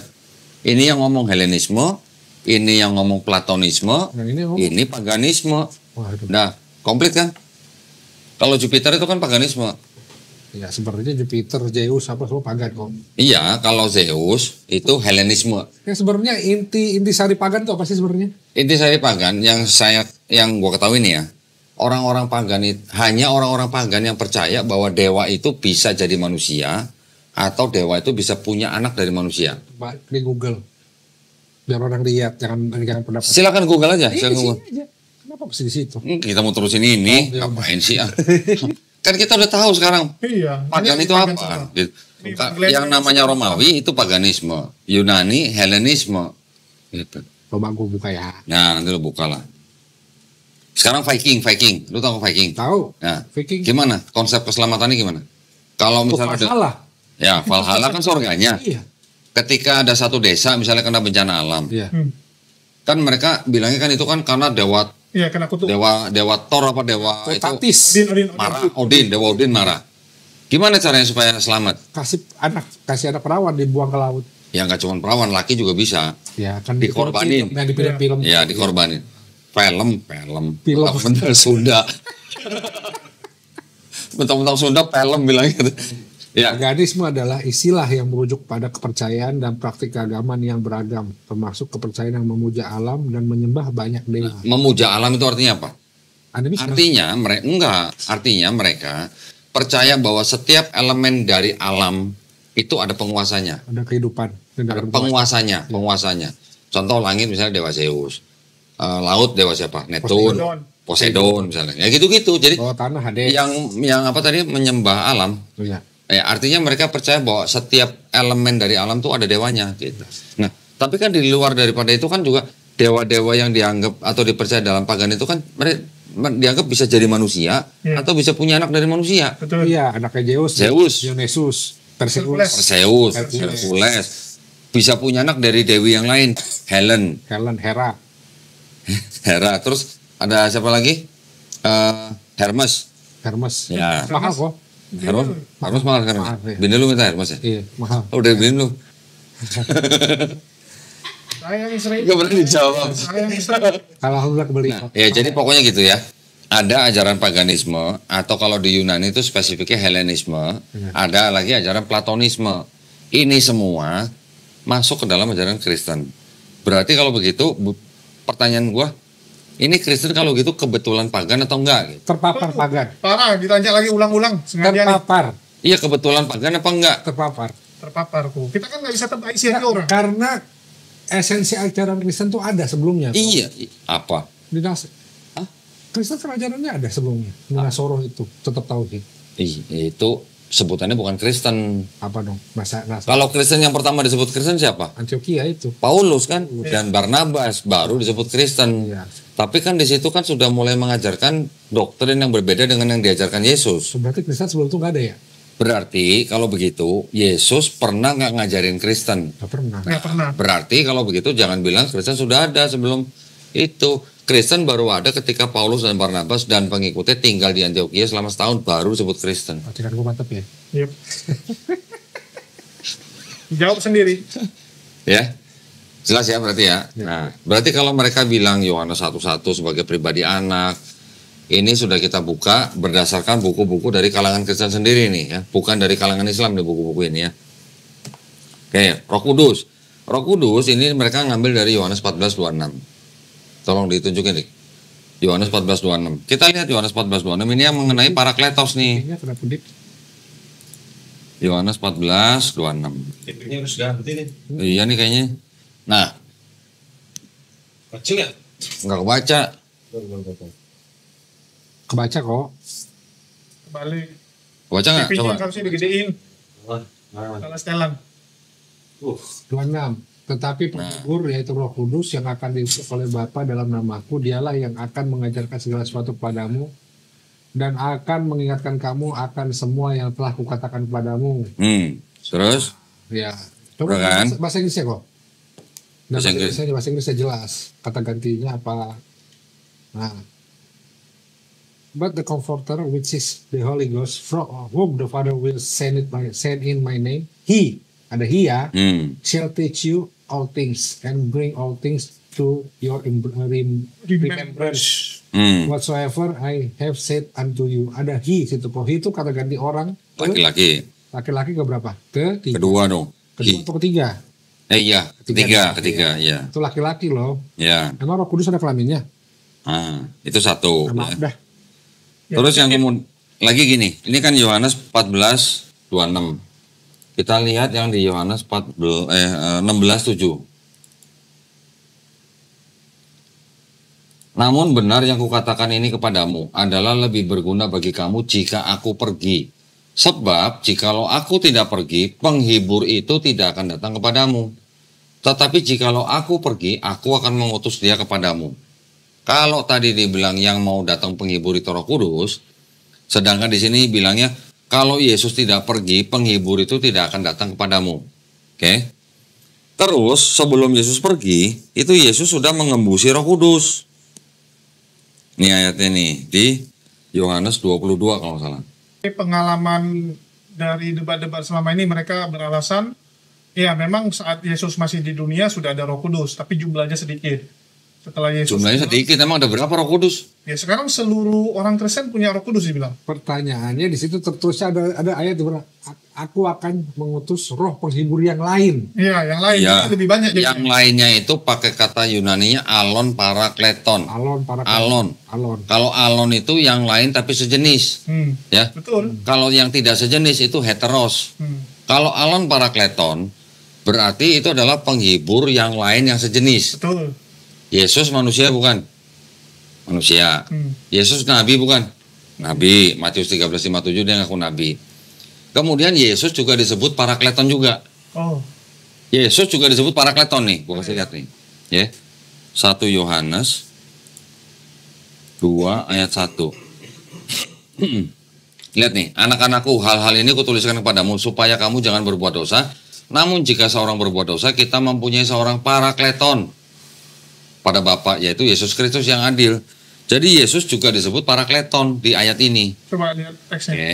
Ini yang ngomong Helenisme, ini yang ngomong Platonisme, Yang ini ngomong. ini paganisme. Waduh. Nah, komplit kan? Kalau Jupiter itu kan paganisme. Ya sebenarnya Jupiter, Zeus apa semua pagan kok. Iya, kalau Zeus itu Helenisme. Ya sebenarnya inti sari pagan itu apa sih sebenarnya? Inti saya pagan yang gua ketahui nih ya. Orang-orang pagan itu hanya orang-orang pagan yang percaya bahwa dewa itu bisa jadi manusia atau dewa itu bisa punya anak dari manusia. Pak, di Google. Biar orang lihat, jangan pendapat. Silakan Google aja. Iya, Silakan di Google. sini aja. Kenapa mesti di situ? Kita mau terusin ini, Oh, iya. ngapain sih? Kan kita udah tahu sekarang Iya. pagan Ini itu pagan apa. semua. Gitu. Ini Yang namanya Romawi itu paganisme, Yunani Helenisme. Gitu. Coba gue buka ya. Nah nanti lo buka lah. Sekarang Viking, lu tahu Viking? Tahu? Nah, Viking. gimana? Konsep keselamatannya gimana? Kalau misalnya ada, Salah. ya Valhalla kan surganya. Iya. Ketika ada satu desa misalnya kena bencana alam, Iya. kan mereka bilangnya kan itu kan karena dewa Iya, kena kutu. dewa Thor apa dewa itu Tatis. Odin. marah, dewa Odin marah. Gimana caranya supaya selamat? Kasih anak perawan dibuang ke laut. Ya nggak cuma perawan, laki juga bisa. Ya kan Dikorbanin. Yang di film-film. Ya dikorbanin. Film. Film. Bentar Sunda. Bentar Sunda film bilang gitu. Ya, Paganisme adalah istilah yang merujuk pada kepercayaan dan praktik keagamaan yang beragam, termasuk kepercayaan yang memuja alam dan menyembah banyak dewa. memuja alam itu artinya apa? Animisme. Artinya mereka percaya bahwa setiap elemen dari alam itu ada penguasanya. Ada kehidupan. Ada penguasanya. Contoh langit misalnya dewa Zeus. Laut dewa siapa? Neptun, Poseidon misalnya. Ya gitu-gitu. Jadi Bawah tanah Hades. yang apa tadi menyembah alam. Oh, ya. Ya, artinya mereka percaya bahwa setiap elemen dari alam itu ada dewanya gitu. Nah, tapi kan di luar daripada itu kan juga dewa-dewa yang dianggap atau dipercaya dalam pagan itu kan dianggap bisa jadi manusia Iya. atau bisa punya anak dari manusia. Betul. Iya, anaknya Zeus, Dionysus, Hercules. Perseus, Hercules. Bisa punya anak dari dewi yang lain, Helen, Helen, Hera. Hera. Terus ada siapa lagi? Hermes. Hermes. Ya. Mahal kok. Hermes mahal kan? Mahal, ya. Bini lu minta Hermes ya? Iya, mahal. Oh, udah bini lu. Sayang istri. Gak pernah dijawab. Sayang istri. Alhamdulillah kebeli. Nah, ya jadi pokoknya gitu ya. Ada ajaran paganisme atau kalau di Yunani itu spesifiknya Helenisme, ada lagi ajaran Platonisme. Ini semua masuk ke dalam ajaran Kristen. Berarti kalau begitu pertanyaan gua, ini Kristen kalau gitu kebetulan pagan atau enggak gitu? Terpapar pagan. Parah, ditanya lagi ulang-ulang. Sengaja nih. Terpapar. Iya kebetulan pagan apa enggak? Terpapar. Terpapar kok. Kita kan nggak bisa tebak isi hati orang. Karena esensi ajaran Kristen tuh ada sebelumnya. kok. Iya, apa? Di Kristen kan ajarannya ada sebelumnya. Nasoro itu tetap tauhid. Itu sebutannya bukan Kristen. Apa dong? Bahasa Kalau Kristen yang pertama disebut Kristen siapa? Antioquia itu. Paulus kan dan Barnabas baru disebut Kristen. Iya. Tapi kan di situ kan sudah mulai mengajarkan doktrin yang berbeda dengan yang diajarkan Yesus. Berarti Kristen sebelum itu nggak ada ya? Berarti kalau begitu Yesus pernah nggak ngajarin Kristen? Nggak pernah. Nggak pernah. Berarti kalau begitu jangan bilang Kristen sudah ada sebelum itu. Kristen baru ada ketika Paulus dan Barnabas dan pengikutnya tinggal di Antioquia selama setahun baru disebut Kristen. Berarti kan gue mantep ya. Yep. Jawab sendiri. Ya, jelas ya berarti ya. Nah, berarti kalau mereka bilang Yohanes 1:1 sebagai pribadi anak, ini sudah kita buka berdasarkan buku-buku dari kalangan Kristen sendiri nih ya, bukan dari kalangan Islam nih buku-buku ini ya. Oke, Roh Kudus. Roh Kudus ini mereka ngambil dari Yohanes 14:26. Tolong ditunjukin nih. Yohanes 14:26. Kita lihat Yohanes 14:26 ini yang mengenai Parakletos nih. Ini kenapa Dik? Yohanes 14:26. Ini harus ganti nih. Iya nih kayaknya. Nah, Kecil ya? nggak kebaca. Kebaca kok. Balik. Kebaca nggak? TV-nya Coba. harusnya digedein. Wah, Salah setelan. 26. Tetapi penghibur yaitu Roh Kudus yang akan diutus oleh Bapa dalam namaku, dialah yang akan mengajarkan segala sesuatu kepadamu dan akan mengingatkan kamu akan semua yang telah kukatakan kepadamu. Terus? Ya. Udah kan? Bahasa Inggrisnya kok. Dan Bahasa Inggris. bahasa Inggrisnya jelas. Kata gantinya apa? Nah. But the Comforter, which is the Holy Ghost, from whom the Father will send in my name, He, ada He ya, shall teach you all things and bring all things to your remembrance. Whatsoever I have said unto you. Ada He situ. He itu kata ganti orang. Laki-laki. Laki-laki ke berapa? Ketiga. Kedua dong. Kedua atau ketiga? Iya, ketiga, ya. Itu laki-laki loh. Ya. Emang Roh Kudus ada kelaminnya? Itu satu. Nah, maaf Ya. dah. Terus yang kemudian lagi gini, ini kan Yohanes 14:26. Kita lihat yang di Yohanes 16:7. Namun benar yang kukatakan ini kepadamu adalah lebih berguna bagi kamu jika aku pergi. Sebab jikalau aku tidak pergi, penghibur itu tidak akan datang kepadamu. Tetapi jikalau aku pergi, aku akan mengutus dia kepadamu. Kalau tadi dibilang yang mau datang penghibur itu Roh Kudus, sedangkan di sini bilangnya kalau Yesus tidak pergi, penghibur itu tidak akan datang kepadamu. Oke? Terus sebelum Yesus pergi, itu Yesus sudah mengembusi Roh Kudus. Ini ayatnya nih di Yohanes 22 kalau nggak salah. Pengalaman dari debat-debat selama ini mereka beralasan ya memang saat Yesus masih di dunia sudah ada Roh Kudus tapi jumlahnya sedikit. Setelah Yesus Jumlahnya sedikit, emang ada berapa Roh Kudus? ya sekarang seluruh orang Kristen punya Roh Kudus dibilang. Pertanyaannya di situ tertulisnya ada ayat yang bilang, aku akan mengutus roh penghibur yang lain. Iya, yang lain Ya, itu lebih banyak yang jadinya. lainnya itu pakai kata Yunaninya alon parakleton. Alon. Alon. Kalau alon itu yang lain tapi sejenis, ya. Betul. Kalau yang tidak sejenis itu heteros. Kalau alon parakleton berarti itu adalah penghibur yang lain yang sejenis. Betul. Yesus manusia bukan? Manusia. Yesus nabi bukan? Nabi. Matius 13:57 dia ngaku nabi. Kemudian Yesus juga disebut parakleton juga. Oh. Yesus juga disebut parakleton nih. Gua kasih lihat nih. Ya. 1 Yohanes 2 ayat 1. Lihat nih, anak-anakku, hal-hal ini kutuliskan kepadamu supaya kamu jangan berbuat dosa. Namun jika seorang berbuat dosa, kita mempunyai seorang parakleton pada Bapa, yaitu Yesus Kristus yang adil. Jadi Yesus juga disebut parakleton di ayat ini. Coba lihat teksnya. Oke.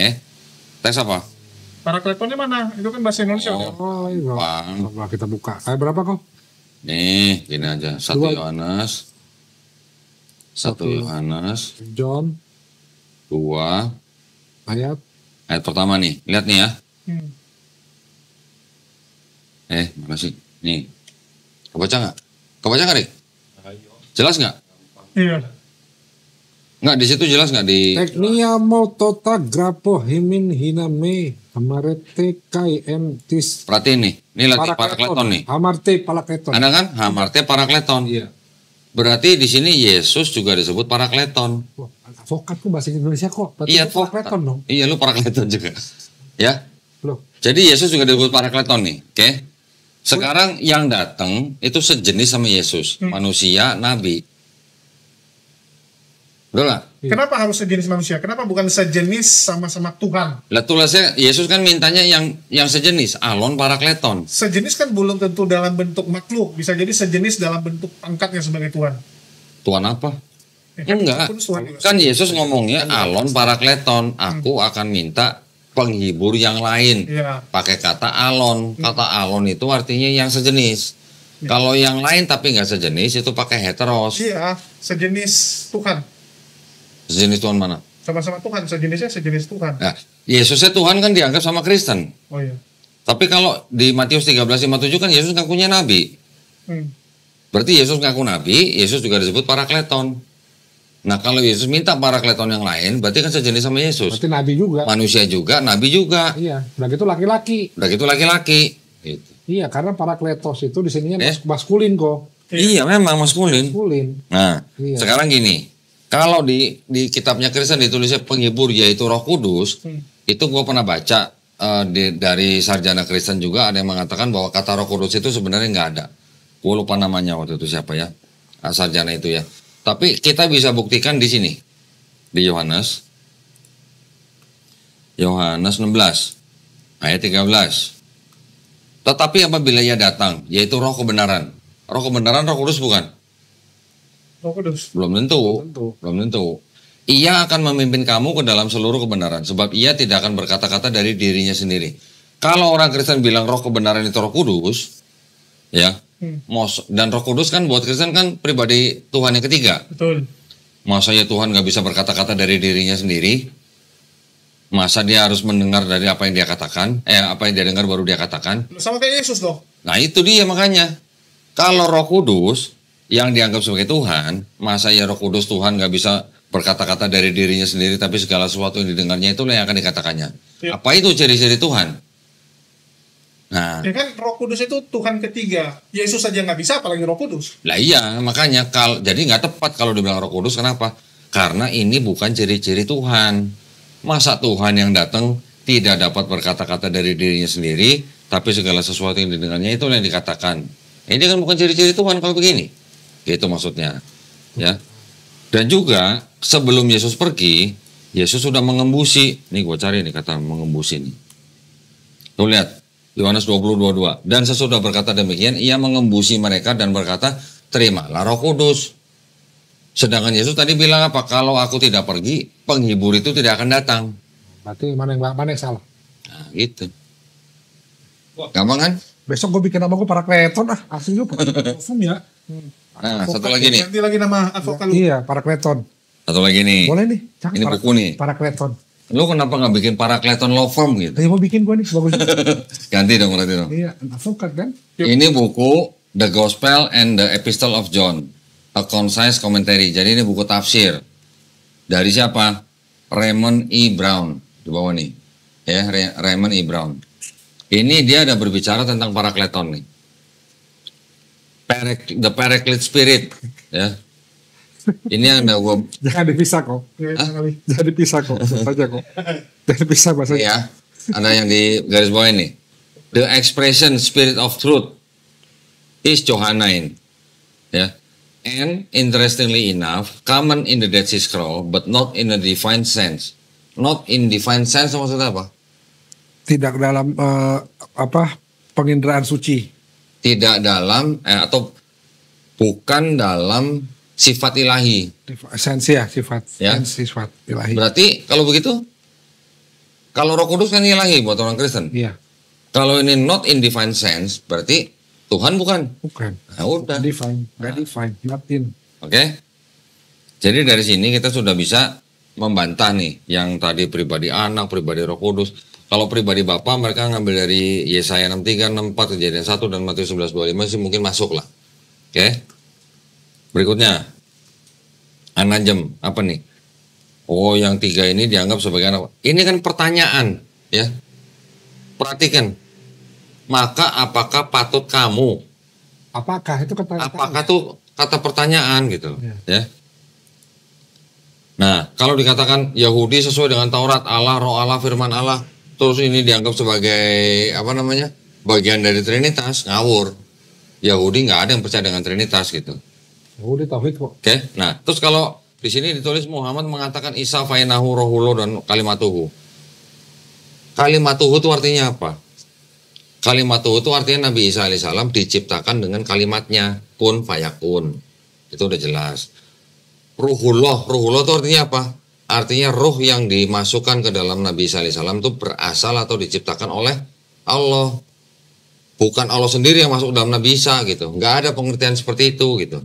Teks apa? Parakletonnya mana? Itu kan bahasa Indonesia. udah. Oh, iya. Bang. Coba kita buka. Kayak berapa kok? Nih, gini aja. 1 Dua. Yohanes. 1 Yohanes John 2 ayat. ayat pertama nih. Lihat nih ya. Hmm. Mana sih? Nih. Kebaca nggak? Kebaca nggak, Rik? Jelas nggak? Iya. Nggak, di situ jelas nggak di... Teknia motota grapo himin hiname hamarete kai entis Perhatiin nih. Ini lagi parakleton nih. Hamarte parakleton. Ada kan? Hamarte parakleton. Iya. Berarti di sini Yesus juga disebut parakleton. Wah, advokat kok bahasa Indonesia kok. Berarti Iya, itu parakleton dong. Iya, lu parakleton juga. Ya. Loh, Jadi Yesus juga disebut parakleton nih. Oke. Sekarang yang datang itu sejenis sama Yesus. Manusia, nabi. Betul nggak? Kenapa harus sejenis manusia? Kenapa bukan sejenis sama-sama Tuhan? Lah tulisnya Yesus kan mintanya yang sejenis, alon parakleton. Sejenis kan belum tentu dalam bentuk makhluk, bisa jadi sejenis dalam bentuk pangkatnya sebagai Tuhan. Tuhan apa? Kan Enggak. pun Tuhan juga. Kan Yesus ngomongnya alon parakleton. Aku akan minta penghibur yang lain. Iya. Pakai kata alon. Kata alon itu artinya yang sejenis. Kalau yang lain tapi nggak sejenis itu pakai heteros. Iya, sejenis Tuhan. Sejenis Tuhan mana? Sama-sama Tuhan, sejenisnya sejenis Tuhan. Nah, Yesusnya Tuhan kan dianggap sama Kristen. Oh iya. Tapi kalau di Matius 13:57 kan Yesus ngakunya nabi. Hmm. Berarti Yesus ngaku nabi, Yesus juga disebut parakleton. Nah, kalau Yesus minta parakleton yang lain, berarti kan sejenis sama Yesus. berarti nabi juga. Manusia juga, nabi juga. Iya, udah gitu laki-laki. Udah gitu laki-laki. Gitu. Iya, karena parakletos itu di sininya Eh? maskulin kok. Iya, memang maskulin. Maskulin. Nah, Iya. sekarang gini. Kalau di kitabnya Kristen ditulisnya penghibur yaitu Roh Kudus, itu gue pernah baca dari sarjana Kristen juga ada yang mengatakan bahwa kata Roh Kudus itu sebenarnya nggak ada. Gue lupa namanya waktu itu siapa ya, sarjana itu ya. Tapi kita bisa buktikan di sini di Yohanes 16 ayat 13. Tetapi apabila ia datang, yaitu Roh kebenaran. Roh kebenaran Roh Kudus bukan? Roh Kudus. Belum tentu. Ia akan memimpin kamu ke dalam seluruh kebenaran. Sebab ia tidak akan berkata-kata dari dirinya sendiri. Kalau orang Kristen bilang roh kebenaran itu Roh Kudus, ya, dan Roh Kudus kan buat Kristen kan pribadi Tuhan yang ketiga. Betul. Masa ya Tuhan nggak bisa berkata-kata dari dirinya sendiri? Masa dia harus mendengar dari apa yang dia katakan? Apa yang dia dengar baru dia katakan? Sama kayak Yesus dong. Nah itu dia makanya. Kalau Roh Kudus yang dianggap sebagai Tuhan, masa ya Roh Kudus Tuhan nggak bisa berkata-kata dari dirinya sendiri, tapi segala sesuatu yang didengarnya itulah yang akan dikatakannya. Ya. Apa itu ciri-ciri Tuhan? Nah, Ya kan Roh Kudus itu Tuhan ketiga. Yesus saja nggak bisa, apalagi Roh Kudus. lah iya makanya jadi nggak tepat kalau dibilang Roh Kudus. Kenapa? Karena ini bukan ciri-ciri Tuhan. Masa Tuhan yang datang tidak dapat berkata-kata dari dirinya sendiri, tapi segala sesuatu yang didengarnya itu yang dikatakan. Ini kan bukan ciri-ciri Tuhan kalau begini. Gitu maksudnya. Ya. Dan juga sebelum Yesus pergi, Yesus sudah mengembusi. Nih gue cari nih kata mengembusi nih. Tuh lihat. Yohanes 20:22. Dan sesudah berkata demikian, ia mengembusi mereka dan berkata, terimalah Roh Kudus. Sedangkan Yesus tadi bilang apa? Kalau aku tidak pergi, penghibur itu tidak akan datang. Berarti mana yang salah? Nah, gitu. Gampang kan? Besok gue bikin nama gue parakleton asli gue parakleton ya. Nah, satu lagi nih. Ganti lagi nama advokat lu. Iya, parakleton. Satu lagi nih. Boleh nih. Cakep, Ini buku nih. Parakleton. Lu kenapa nggak bikin Parakleton Law Firm gitu? Tadi mau bikin gue nih bagus. Ganti dong berarti dong. Iya, advokat kan? Ini buku The Gospel and the Epistle of John, a concise commentary. Jadi ini buku tafsir. Dari siapa? Raymond E. Brown. Di bawah nih. Ya, Raymond E. Brown. Ini dia ada berbicara tentang Parakleton nih. The Paraclete Spirit. Ya. Ini yang ada gue. Jangan dipisah kok. Jangan dipisah kok. Saja kok. Jangan dipisah bahasanya. Ya, ada yang di garis bawah ini. The expression Spirit of Truth is Johannine. Ya. And interestingly enough, common in the Dead Sea Scroll, but not in a divine sense. Not in divine sense maksudnya apa? Tidak dalam penginderaan suci. Tidak dalam atau bukan dalam sifat ilahi. Esensi ya, sifat. Ya. Sifat ilahi. Berarti kalau begitu, kalau Roh Kudus kan ilahi buat orang Kristen. Iya. Kalau ini not in divine sense, berarti Tuhan bukan. Bukan. Nah, udah. Divine, nggak divine, nothing. Oke. Jadi dari sini kita sudah bisa membantah nih yang tadi pribadi anak, pribadi Roh Kudus. Kalau pribadi Bapa mereka ngambil dari Yesaya 63, 64, Kejadian 1 dan Matius 11:25 sih mungkin masuk lah. Oke. Berikutnya. Anajem, apa nih? Oh, yang 3 ini dianggap sebagai anak. Ini kan pertanyaan, ya. Perhatikan. Maka apakah patut kamu? Apakah itu kata? Apakah tuh kata pertanyaan gitu, Ya. ya. Nah, kalau dikatakan Yahudi sesuai dengan Taurat, Allah, Roh Allah, Firman Allah, terus ini dianggap sebagai apa namanya? Bagian dari Trinitas, ngawur. Yahudi nggak ada yang percaya dengan Trinitas gitu. Udah tauhid kok. Oke, nah terus kalau di sini ditulis Muhammad mengatakan Isa fainahu rohulo dan kalimatuhu. Kalimatuhu itu artinya apa? Kalimatuhu itu artinya Nabi Isa alaihissalam diciptakan dengan kalimatnya kun fayakun. Itu udah jelas. Ruhullah itu artinya apa? Artinya ruh yang dimasukkan ke dalam Nabi Isa alaihissalam itu berasal atau diciptakan oleh Allah. Bukan Allah sendiri yang masuk dalam Nabi Isa gitu. Nggak ada pengertian seperti itu gitu.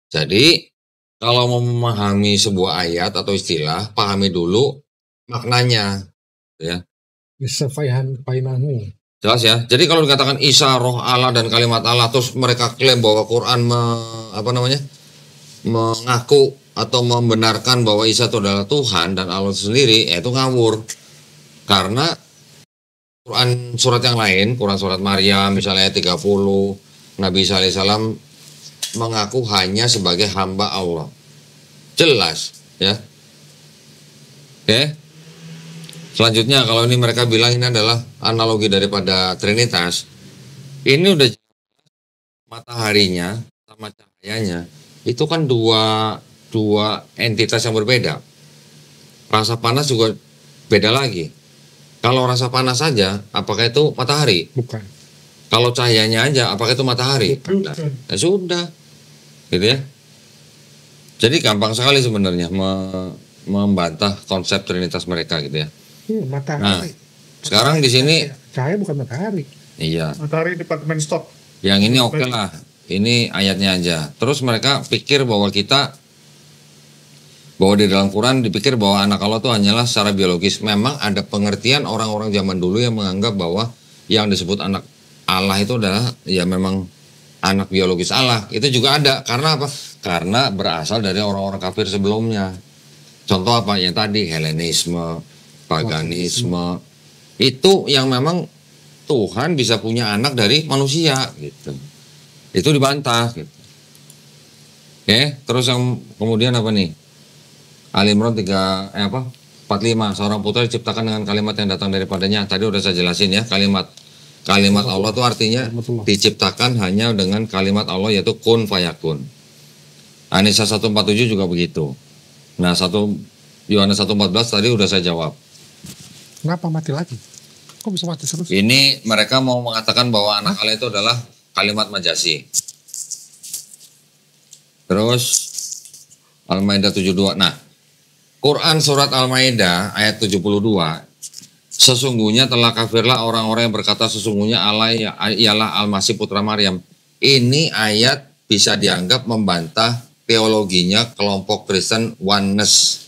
Jadi kalau mau memahami sebuah ayat atau istilah, pahami dulu maknanya, ya. Bisa fainahu. Jelas ya. Jadi kalau dikatakan Isa roh Allah dan kalimat Allah, terus mereka klaim bahwa Quran mengaku atau membenarkan bahwa Isa itu adalah Tuhan dan Allah itu sendiri, itu ngawur. Karena Quran surat yang lain, Quran surat Maryam misalnya ayat 30, Nabi Isa alaihissalam mengaku hanya sebagai hamba Allah. Jelas, ya. Oke. Selanjutnya kalau ini mereka bilang ini adalah analogi daripada Trinitas. Ini udah mataharinya sama cahayanya itu kan dua entitas yang berbeda. Rasa panas juga beda lagi. Kalau rasa panas saja, apakah itu matahari? Bukan. Kalau cahayanya aja, apakah itu matahari? Nah, ya sudah, gitu ya. Jadi gampang sekali sebenarnya membantah konsep Trinitas mereka gitu ya. Matahari. Nah, sekarang di sini, cahaya bukan matahari. iya. Matahari Departemen Stok. Yang ini oke lah. Ini ayatnya aja. Terus mereka pikir bahwa di dalam Quran dipikir bahwa anak Allah itu hanyalah secara biologis. Memang ada pengertian orang-orang zaman dulu yang menganggap bahwa yang disebut anak Allah itu adalah ya memang anak biologis Allah. Itu juga ada. Karena apa? Karena berasal dari orang-orang kafir sebelumnya. Contoh apa? Yang tadi Helenisme, paganisme. Itu yang memang Tuhan bisa punya anak dari manusia gitu. Itu dibantah gitu. Oke, terus yang kemudian apa nih? Ali Imran 45, seorang putra diciptakan dengan kalimat yang datang daripadanya. Tadi udah saya jelasin ya, kalimat Allah itu artinya diciptakan hanya dengan kalimat Allah yaitu kun fayakun. An-Nisa 147 juga begitu. Nah, Yohanes 1:14 tadi udah saya jawab. Kenapa mati lagi? Kok bisa mati terus? Ini mereka mau mengatakan bahwa anak Allah itu adalah kalimat majasi. Terus Al-Maidah 72. Nah, Quran surat Al-Maidah ayat 72. Sesungguhnya telah kafirlah orang-orang yang berkata sesungguhnya Allah ialah Al-Masih putra Maryam. Ini ayat bisa dianggap membantah teologinya kelompok Kristen Oneness.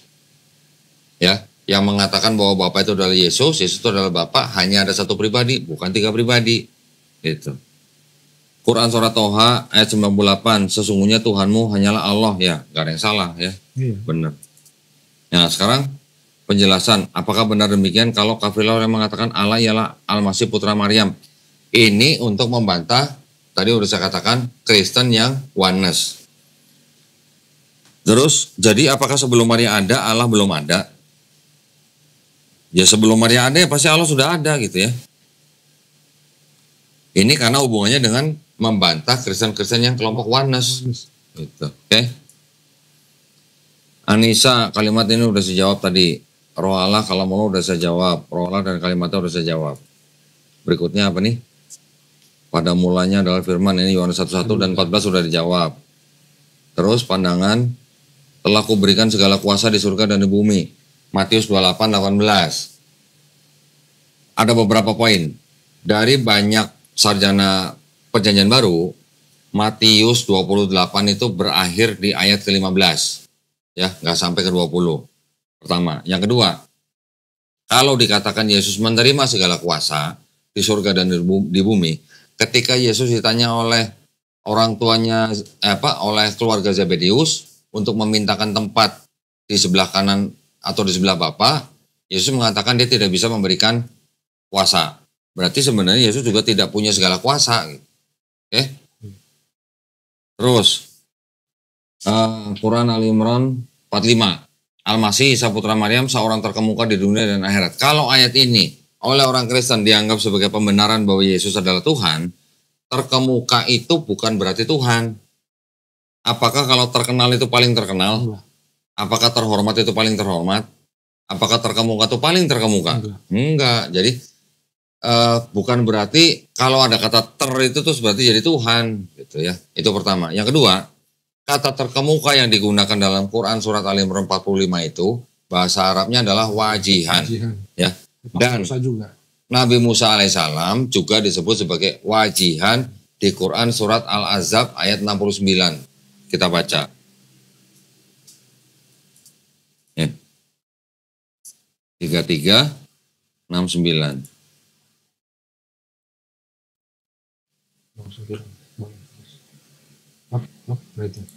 Ya, yang mengatakan bahwa Bapa itu adalah Yesus itu adalah Bapa, hanya ada satu pribadi, bukan 3 pribadi. Gitu. Quran surat Toha ayat 98, sesungguhnya Tuhanmu hanyalah Allah, ya, gak ada yang salah ya. Iya. Benar. Nah, sekarang penjelasan, apakah benar demikian kalau kafirlah yang mengatakan Allah ialah Al-Masih putra Maryam? Ini untuk membantah, tadi udah saya katakan, Kristen yang oneness. Terus, jadi apakah sebelum Maria ada, Allah belum ada? Ya sebelum Maria ada ya pasti Allah sudah ada gitu ya. Ini karena hubungannya dengan membantah Kristen-Kristen yang kelompok oneness. Gitu. Oke. Anissa, kalimat ini udah saya jawab tadi. Roh Allah kalau mau udah saya jawab. Roh Allah dan kalimatnya udah saya jawab. Berikutnya apa nih? Pada mulanya adalah firman, ini Yohanes 1:1 dan 14 sudah dijawab. Terus pandangan, telah kuberikan segala kuasa di surga dan di bumi. Matius 28:18. Ada beberapa poin. Dari banyak sarjana perjanjian baru, Matius 28 itu berakhir di ayat ke-15. Ya, nggak sampai ke 20. Pertama. Yang kedua, kalau dikatakan Yesus menerima segala kuasa di surga dan di bumi, ketika Yesus ditanya oleh orang tuanya, oleh keluarga Zebedeus untuk memintakan tempat di sebelah kanan atau di sebelah Bapa, Yesus mengatakan dia tidak bisa memberikan kuasa. Berarti sebenarnya Yesus juga tidak punya segala kuasa. Oke? Terus, Quran Al-Imran 45. Al-Masih Isa putra Maryam seorang terkemuka di dunia dan akhirat. Kalau ayat ini oleh orang Kristen dianggap sebagai pembenaran bahwa Yesus adalah Tuhan, terkemuka itu bukan berarti Tuhan. Apakah kalau terkenal itu paling terkenal? Apakah terhormat itu paling terhormat? Apakah terkemuka itu paling terkemuka? Enggak. Jadi bukan berarti kalau ada kata ter itu terus berarti jadi Tuhan, gitu ya. Itu pertama. Yang kedua, kata terkemuka yang digunakan dalam Quran surat Al-Imran 45 itu bahasa Arabnya adalah wajihan. Ya. Dan juga. Nabi Musa alaihissalam juga disebut sebagai wajihan di Quran surat Al-Ahzab ayat 69. Kita baca. Ya. 3369.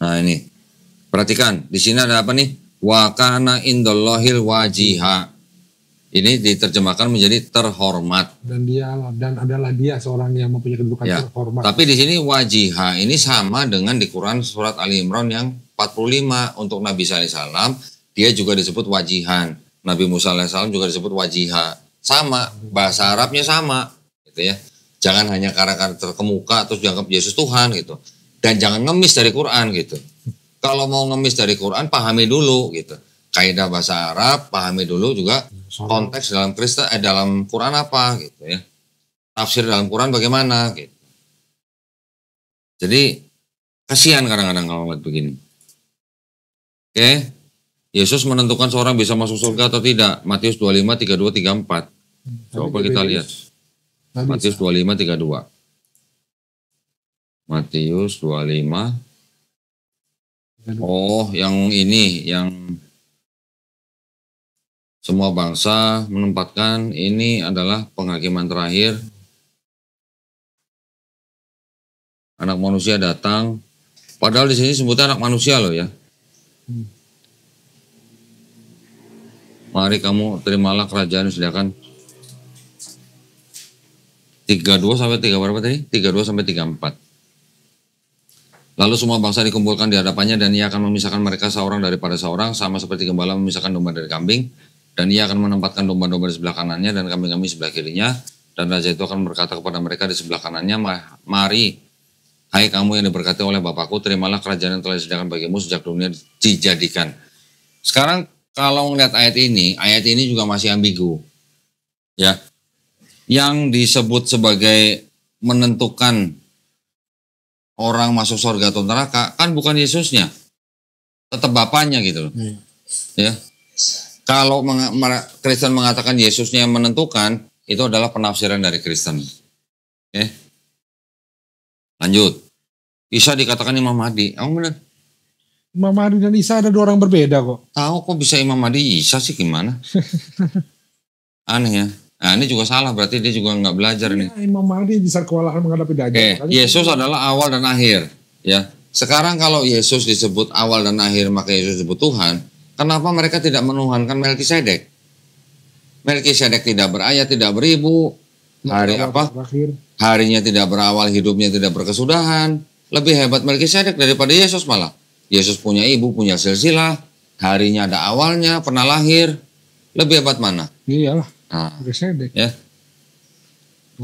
Nah ini, perhatikan di sini ada apa nih? Wa kana indallahil wajiha. Ini diterjemahkan menjadi terhormat. Dan adalah dia seorang yang mempunyai kedudukan terhormat. Tapi di sini wajiha ini sama dengan di Quran surat Ali Imran yang 45 untuk Nabi SAW, dia juga disebut wajihan. Nabi Musa alaihissalam juga disebut wajiha. Sama, bahasa Arabnya sama, gitu ya. Jangan hanya karena terkemuka terus dianggap Yesus Tuhan gitu. Dan jangan ngemis dari Quran gitu. Kalau mau ngemis dari Quran, pahami dulu gitu. Kaidah bahasa Arab, pahami dulu juga konteks dalam Kristen, dalam Quran apa gitu ya. Tafsir dalam Quran bagaimana gitu. Jadi kasihan kadang-kadang kalau ngeliat begini. Oke. Yesus menentukan seorang bisa masuk surga atau tidak. Matius 25, 32, 34. Coba kita lihat. Matius 25, 32. Matius 25. Oh, yang ini, yang semua bangsa menempatkan ini adalah penghakiman terakhir. Anak manusia datang. Padahal di sini sebutnya anak manusia loh ya. Mari kamu terimalah kerajaan disediakan. 32 sampai 3 berapa tadi? 32 sampai 34. Lalu semua bangsa dikumpulkan di hadapannya dan ia akan memisahkan mereka seorang daripada seorang sama seperti gembala memisahkan domba dari kambing. Dan ia akan menempatkan domba-domba di sebelah kanannya dan kambing-kambing sebelah kirinya. Dan raja itu akan berkata kepada mereka di sebelah kanannya, mari, hai kamu yang diberkati oleh Bapakku, terimalah kerajaan yang telah disediakan bagimu sejak dunia dijadikan. Sekarang kalau melihat ayat ini juga masih ambigu. Ya. Yang disebut sebagai menentukan orang masuk surga atau neraka kan bukan Yesusnya. Tetap Bapaknya gitu loh. Ya. Kalau Kristen mengatakan Yesusnya yang menentukan, itu adalah penafsiran dari Kristen. Oke. Lanjut. Isa dikatakan Imam Mahdi. Oh benar. Imam Mahdi dan Isa ada dua orang berbeda kok. Tahu kok bisa Imam Mahdi Isa sih gimana? Aneh ya. Nah ini juga salah, berarti dia juga nggak belajar nih. Imam Mahdi bisa kewalahan menghadapi Dajjal. Yesus adalah awal dan akhir. Ya. Sekarang kalau Yesus disebut awal dan akhir, maka Yesus disebut Tuhan. Kenapa mereka tidak menuhankan Melkisedek? Melkisedek tidak berayat, tidak beribu. Harinya tidak berawal, hidupnya tidak berkesudahan. Lebih hebat Melkisedek daripada Yesus malah. Yesus punya ibu, punya silsilah. Harinya ada awalnya, pernah lahir. Lebih hebat mana? Iyalah. Nah, Melkisedek. ya.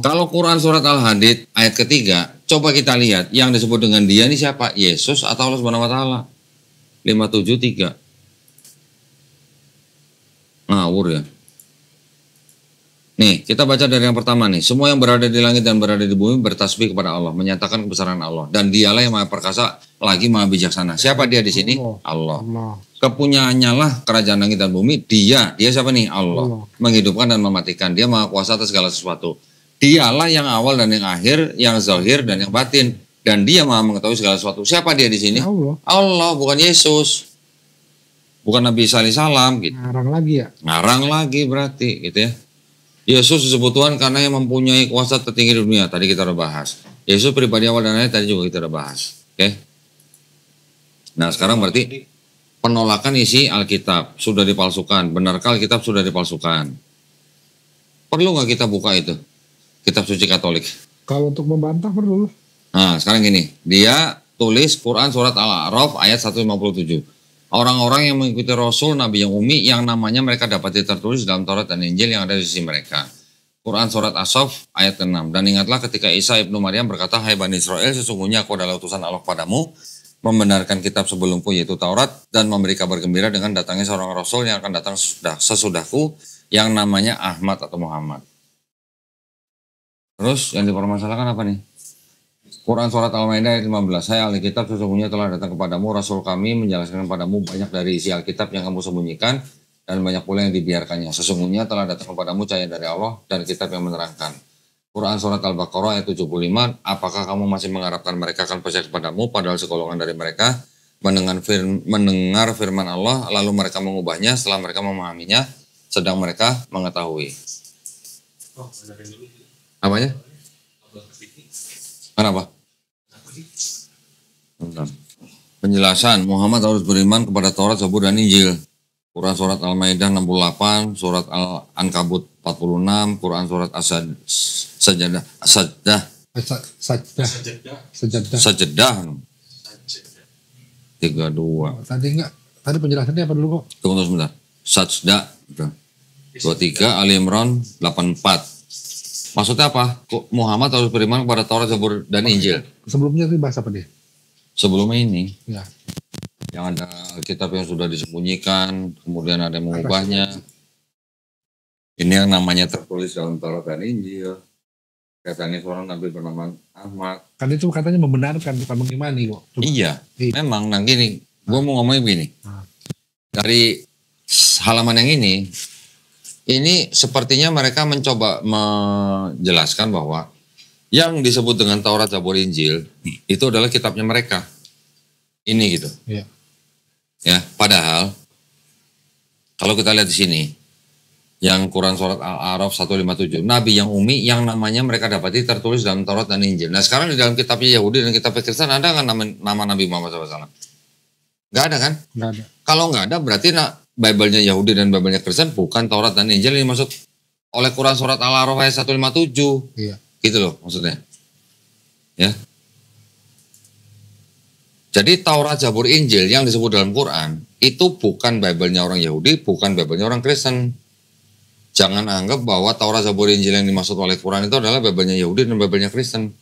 Kalau Quran surat Al-Hadid ayat ketiga, coba kita lihat yang disebut dengan dia ini siapa? Yesus atau Allah Subhanahu wa taala? 573. Ngawur ya. Nih, kita baca dari yang pertama nih. Semua yang berada di langit dan berada di bumi bertasbih kepada Allah, menyatakan kebesaran Allah. Dan dialah yang maha perkasa, lagi maha bijaksana. Siapa dia di sini? Allah. Kepunyaannya lah kerajaan langit dan bumi. Dia siapa nih? Allah. Menghidupkan dan mematikan. Dia maha kuasa atas segala sesuatu. Dialah yang awal dan yang akhir, yang zahir dan yang batin. Dan dia maha mengetahui segala sesuatu. Siapa dia di sini? Allah, bukan Yesus. Bukan Nabi Isa alaihissalam gitu. Ngarang lagi ya? Ngarang lagi berarti gitu ya. Yesus disebut Tuhan karena yang mempunyai kuasa tertinggi di dunia. Tadi kita udah bahas. Yesus pribadi awal dan akhir tadi juga kita udah bahas. Oke. Nah sekarang berarti penolakan isi Alkitab sudah dipalsukan. Benarkah Alkitab sudah dipalsukan? Perlu nggak kita buka itu? Kitab suci Katolik. Kalau untuk membantah perlu. Nah sekarang gini. Dia tulis Quran surat Al-A'raf ayat 157. Orang-orang yang mengikuti Rasul, Nabi yang umi, yang namanya mereka dapati tertulis dalam Taurat dan Injil yang ada di sisi mereka. Quran Surat As-Saff ayat 6. Dan ingatlah ketika Isa ibnu Maryam berkata, Hai Bani Israel, sesungguhnya aku adalah utusan Allah padamu, membenarkan kitab sebelumku yaitu Taurat, dan memberi kabar gembira dengan datangnya seorang Rasul yang akan datang sesudahku, yang namanya Ahmad atau Muhammad. Terus yang dipermasalahkan apa nih? Quran Surat Al-Maidah ayat 15. Hai ahli kitab, sesungguhnya telah datang kepadamu Rasul kami menjelaskan kepadamu banyak dari isi Alkitab yang kamu sembunyikan dan banyak pula yang dibiarkannya. Sesungguhnya telah datang kepadamu cahaya dari Allah dan kitab yang menerangkan. Quran Surat Al-Baqarah ayat 75. Apakah kamu masih mengharapkan mereka akan percaya kepadamu padahal segolongan dari mereka mendengar firman Allah lalu mereka mengubahnya setelah mereka memahaminya sedang mereka mengetahui. Apanya? Kenapa? Penjelasan, Muhammad harus beriman kepada Taurat, Zabur, dan Injil. Quran Surat Al-Maidah 68, Surat Al-Ankabut 46, Quran Surat As-Sajdah, Sajadah 32. Tadi penjelasannya apa dulu kok? Tunggu sebentar. Sajdah 23, Ali Imran 84. Maksudnya apa? Muhammad harus beriman kepada Taurat, Zabur, dan Injil. Sebelumnya itu bahasa apa dia? Sebelumnya ini. Ya. Yang ada kitab yang sudah disembunyikan, kemudian ada yang mengubahnya. Ini yang namanya tertulis dalam Taurat dan Injil. Katanya seorang Nabi bernama Ahmad. Kan itu katanya membenarkan, bukan mengimani kok. Iya, memang. Nah gini, gue mau ngomongin begini. Dari halaman yang ini sepertinya mereka mencoba menjelaskan bahwa yang disebut dengan Taurat, Zabur, Injil itu adalah kitabnya mereka. Ini gitu. Iya. Ya, padahal kalau kita lihat di sini yang Quran Surat Al-A'raf 157, Nabi yang umi yang namanya mereka dapati tertulis dalam Taurat dan Injil. Nah sekarang di dalam kitabnya Yahudi dan kitab Kristen ada nggak nama Nabi Muhammad SAW? Nggak ada kan? Nggak ada. Kalau nggak ada berarti Bible-nya Yahudi dan Bible-nya Kristen bukan Taurat dan Injil yang dimaksud oleh Quran Surat Al-A'raf ayat 157. Iya. Gitu loh maksudnya. Ya. Jadi Taurat, Zabur, Injil yang disebut dalam Quran itu bukan Bible-nya orang Yahudi, bukan Bible-nya orang Kristen. Jangan anggap bahwa Taurat, Zabur, Injil yang dimaksud oleh Quran itu adalah Bible-nya Yahudi dan Bible-nya Kristen.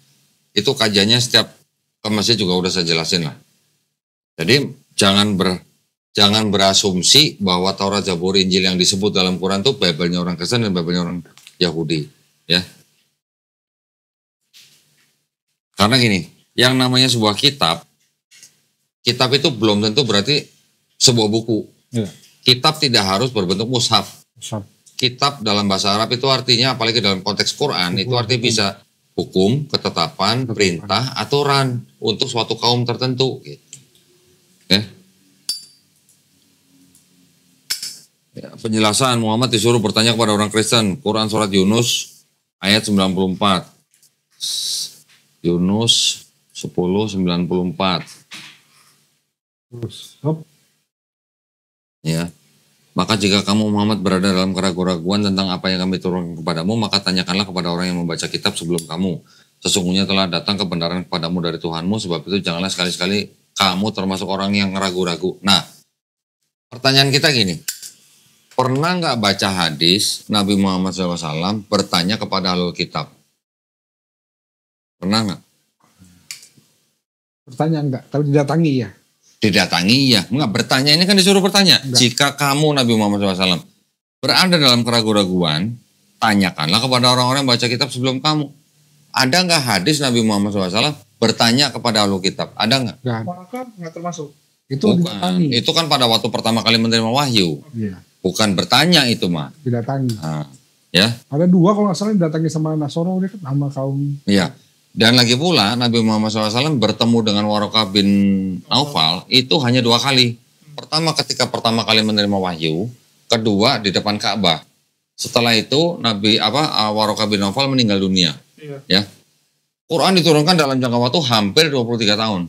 Itu kajiannya setiap ke masjid juga udah saya jelasin lah. Jadi jangan berasumsi bahwa Taurat, Zabur, Injil yang disebut dalam Quran itu Bible-nya orang Kristen dan Bible-nya orang Yahudi, ya. Karena gini, yang namanya sebuah kitab itu belum tentu berarti sebuah buku. Ya. Kitab tidak harus berbentuk mushaf. Kitab dalam bahasa Arab itu artinya, apalagi dalam konteks Quran, itu artinya bisa hukum, ketetapan, perintah, aturan untuk suatu kaum tertentu. Gitu. Ya. Ya, penjelasan, Muhammad disuruh bertanya kepada orang Kristen. Quran Surat Yunus ayat 94. Yunus 10:94. Ya. Maka jika kamu Muhammad berada dalam keraguan-raguan tentang apa yang kami turunkan kepadamu, maka tanyakanlah kepada orang yang membaca kitab sebelum kamu. Sesungguhnya telah datang kebenaran kepadamu dari Tuhanmu, sebab itu janganlah sekali-sekali kamu termasuk orang yang ragu-ragu. Nah, pertanyaan kita gini. Pernah nggak baca hadis Nabi Muhammad SAW bertanya kepada ahlul kitab? Pernah nggak? Bertanya enggak, tapi didatangi ya. Didatangi ya, enggak bertanya, ini kan disuruh bertanya. Enggak. Jika kamu Nabi Muhammad SAW berada dalam keraguan-raguan, tanyakanlah kepada orang-orang yang baca kitab sebelum kamu. Ada nggak hadis Nabi Muhammad SAW bertanya kepada ahlu kitab? Ada nggak? Enggak. Maka nggak termasuk. Itu Bukan. didatangi. Itu kan pada waktu pertama kali menerima wahyu. Iya, Bukan bertanya itu mah. didatangi. Nah, ya, Ada 2 kalau nggak salah didatangi sama Nasoro, dia kan sama kaum. iya. Dan lagi pula Nabi Muhammad SAW bertemu dengan Waraqah bin Naufal itu hanya 2 kali. Pertama ketika pertama kali menerima wahyu, kedua di depan Ka'bah. Setelah itu Waraqah bin Naufal meninggal dunia. Iya. Ya. Quran diturunkan dalam jangka waktu hampir 23 tahun.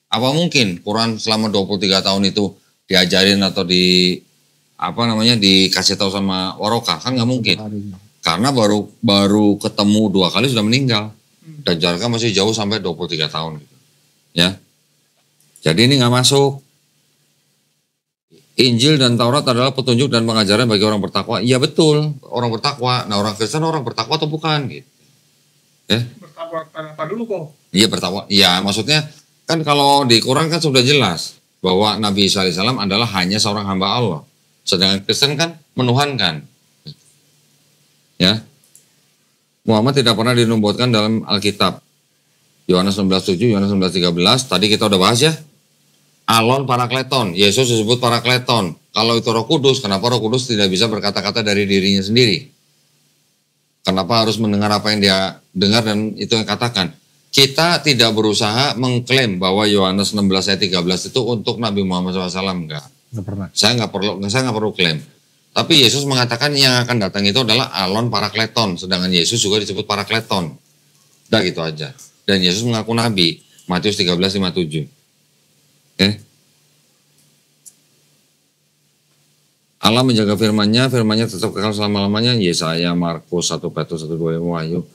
Apa mungkin Quran selama 23 tahun itu diajarin atau dikasih tahu sama Waraqah? Kan nggak mungkin. Karena baru ketemu 2 kali sudah meninggal. Dan jaraknya masih jauh sampai 23 tahun gitu. Ya. Jadi ini nggak masuk. Injil dan Taurat adalah petunjuk dan pengajaran bagi orang bertakwa. Iya betul, orang bertakwa. Nah, orang Kristen orang bertakwa atau bukan gitu. Ya. Bertakwa apa dulu kok? Iya bertakwa. Iya, maksudnya kan kalau di Quran kan sudah jelas bahwa Nabi Isa alaihissalam adalah hanya seorang hamba Allah. Sedangkan Kristen kan menuhankan. Ya. Muhammad tidak pernah dinubuatkan dalam Alkitab. Yohanes 19:7, Yohanes 19:13, tadi kita udah bahas ya. Alon Parakleton, Yesus disebut Parakleton. Kalau itu Roh Kudus, kenapa Roh Kudus tidak bisa berkata-kata dari dirinya sendiri? Kenapa harus mendengar apa yang dia dengar dan itu yang katakan? Kita tidak berusaha mengklaim bahwa Yohanes 16 ayat 13 itu untuk Nabi Muhammad SAW, enggak. Nggak pernah. Saya nggak perlu klaim. Tapi Yesus mengatakan yang akan datang itu adalah Alon Parakleton, sedangkan Yesus juga disebut Parakleton. Udah gitu aja. Dan Yesus mengaku Nabi, Matius 13:57. Oke. Allah menjaga firman-Nya, firman-Nya tetap kekal selama-lamanya. Yesaya, Markus, 1 Petrus, 1-2 Wahyu.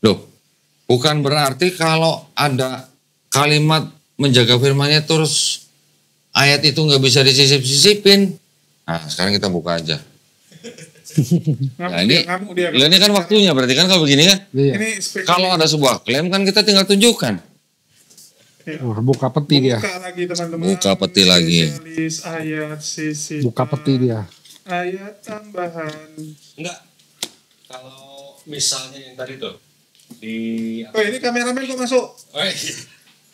Loh, bukan berarti kalau ada kalimat menjaga firman-Nya terus ayat itu nggak bisa disisip-sisipin. Nah, sekarang kita buka aja. Nah, ini kan waktunya, berarti kan kalau begini kan. Iya. Ini Kalau ada sebuah klaim kan kita tinggal tunjukkan. Buka peti dia. Buka lagi teman-teman. Buka peti lagi. Spesialis ayat sisi. Buka peti dia. Ayat tambahan. Enggak. Kalau misalnya yang tadi tuh di Oh ini kameramen kok masuk?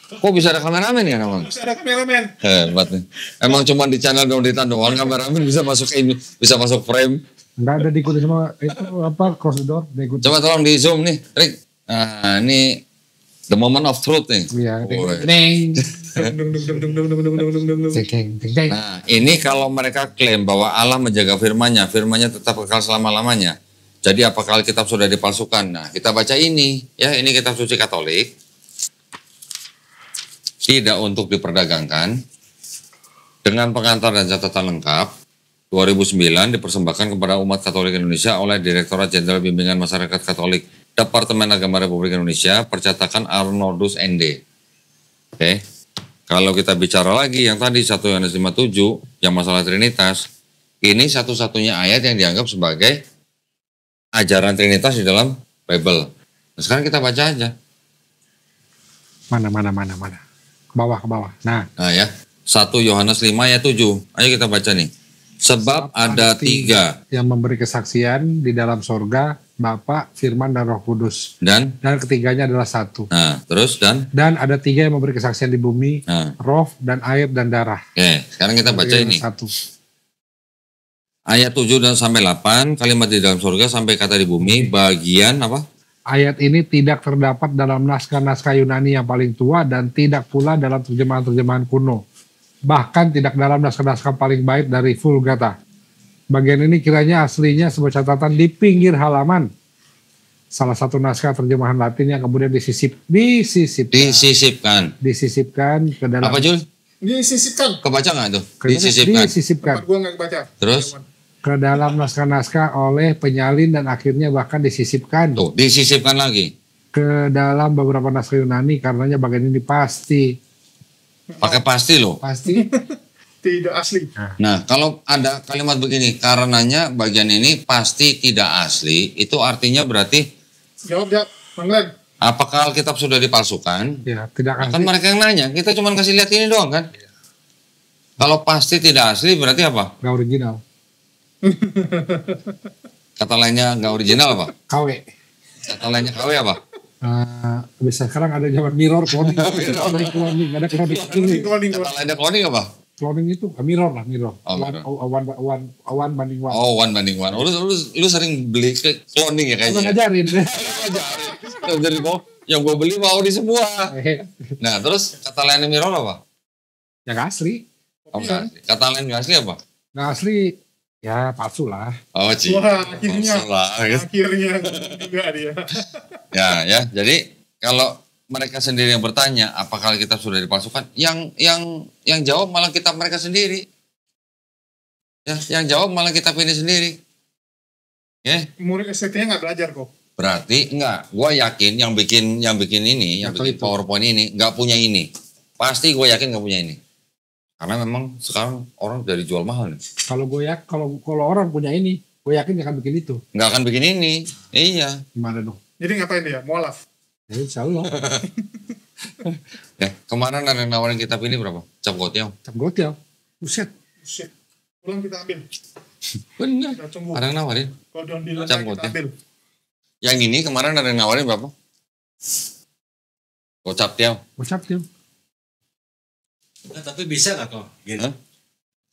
Kok bisa ada kameramen ya namanya? Bisa ada kameramen. Hebat nih. Emang cuma di channel Donditan doang kameramen bisa masuk ini, bisa masuk frame. Enggak ada diikuti sama itu apa cross the door, diikuti. Coba tolong di zoom nih, Rick. Nah, ini the moment of truth nih. Iya. Woi. Ding. Dung, dung, dung, dung, dung, dung, dung, dung, dung, dung, dung. Ding, ding, ding. Nah, ini kalau mereka klaim bahwa Allah menjaga firman-Nya, firman-Nya tetap kekal selama-lamanya. Jadi apakah Alkitab sudah dipalsukan? Nah, kita baca ini, ya ini kitab suci Katolik. Tidak untuk diperdagangkan. Dengan pengantar dan catatan lengkap. 2009 dipersembahkan kepada umat Katolik Indonesia oleh Direktorat Jenderal Bimbingan Masyarakat Katolik Departemen Agama Republik Indonesia, percetakan Arnoldus ND. Oke. Kalau kita bicara lagi yang tadi 1 Yohanes 5:7 yang masalah Trinitas, ini satu-satunya ayat yang dianggap sebagai ajaran Trinitas di dalam Bible. Nah, sekarang kita baca aja. Mana. Ke bawah. Nah, Ya. 1 Yohanes 5 ayat 7. Ayo kita baca nih. Sebab ada 3 yang memberi kesaksian di dalam sorga, Bapa, Firman, dan Roh Kudus. dan Ketiganya adalah 1. terus dan Dan ada 3 yang memberi kesaksian di bumi, roh, dan air, dan darah. oke, sekarang kita baca ini. 1. Ayat 7 dan sampai 8, kalimat di dalam surga sampai kata di bumi, bagian apa? Ayat ini tidak terdapat dalam naskah-naskah Yunani yang paling tua dan tidak pula dalam terjemahan-terjemahan kuno. Bahkan tidak dalam naskah-naskah paling baik dari Vulgata. Bagian ini kiranya aslinya sebuah catatan di pinggir halaman. Salah satu naskah terjemahan Latin yang kemudian disisipkan ke dalam. Apa Jul? Disisipkan. Kebaca nggak tuh? Disisipkan Tempat gua nggak baca. Terus? ke dalam naskah-naskah oleh penyalin dan akhirnya bahkan disisipkan Tuh, disisipkan lagi. ke dalam beberapa naskah Yunani, karenanya bagian ini pasti Pakai pasti loh. Tidak asli. Nah, kalau ada kalimat begini, karenanya bagian ini pasti tidak asli, itu artinya berarti Jawab, Bang Glenn. Apakah Alkitab sudah dipalsukan? Ya, tidak Kan asli. mereka yang nanya, kita cuma kasih lihat ini doang kan? Kalau pasti tidak asli berarti apa? Nggak original. Kata lainnya nggak original apa? KW. Kata lainnya KW apa? Bisa sekarang ada zaman mirror cloning. Cloning, ada cloning. Cloning. Kata lainnya cloning apa? Cloning itu mirror lah, mirror. Oh, One banding one. Oh, 1:1. Oh, lu sering beli ke cloning ya Aku kayaknya. ngajarin. Dari mau yang gue beli mau di semua. Nah, terus kata lainnya mirror apa? Yang asli. Oh, nggak asli. Kata lain nggak asli apa? Nggak asli, ya palsu lah. Oh, Wah, akhirnya. Salah. Akhirnya juga dia. Ya. Jadi kalau mereka sendiri yang bertanya, apakah Alkitab sudah dipalsukan? Yang jawab malah kitab mereka sendiri. Ya, yang jawab malah kitab ini sendiri. Ya, Murid STT-nya nggak belajar kok. berarti enggak. Gua yakin yang bikin ini, yang bikin PowerPoint ini nggak punya ini. Pasti gue yakin nggak punya ini. Karena memang sekarang orang udah dijual mahal nih. Kalau kalau orang punya ini, gue yakin dia akan bikin itu. Nggak akan bikin ini. Iya. Gimana dong? Jadi ngapain dia? Mualaf. Ya, insya Allah. Ya, kemarin ada yang nawarin kitab ini berapa? Cap Gotiau. Cap gotiau. Buset. Shit. Pulang kita ambil. Bener. Kita tunggu. Ada yang nawarin. Kalau Don Dylan Cap kita Gotiau. ambil. Yang ini kemarin ada yang nawarin berapa? Gocap Tiau. Buset dia. Nah, tapi bisa nggak kok? Gini. Hah?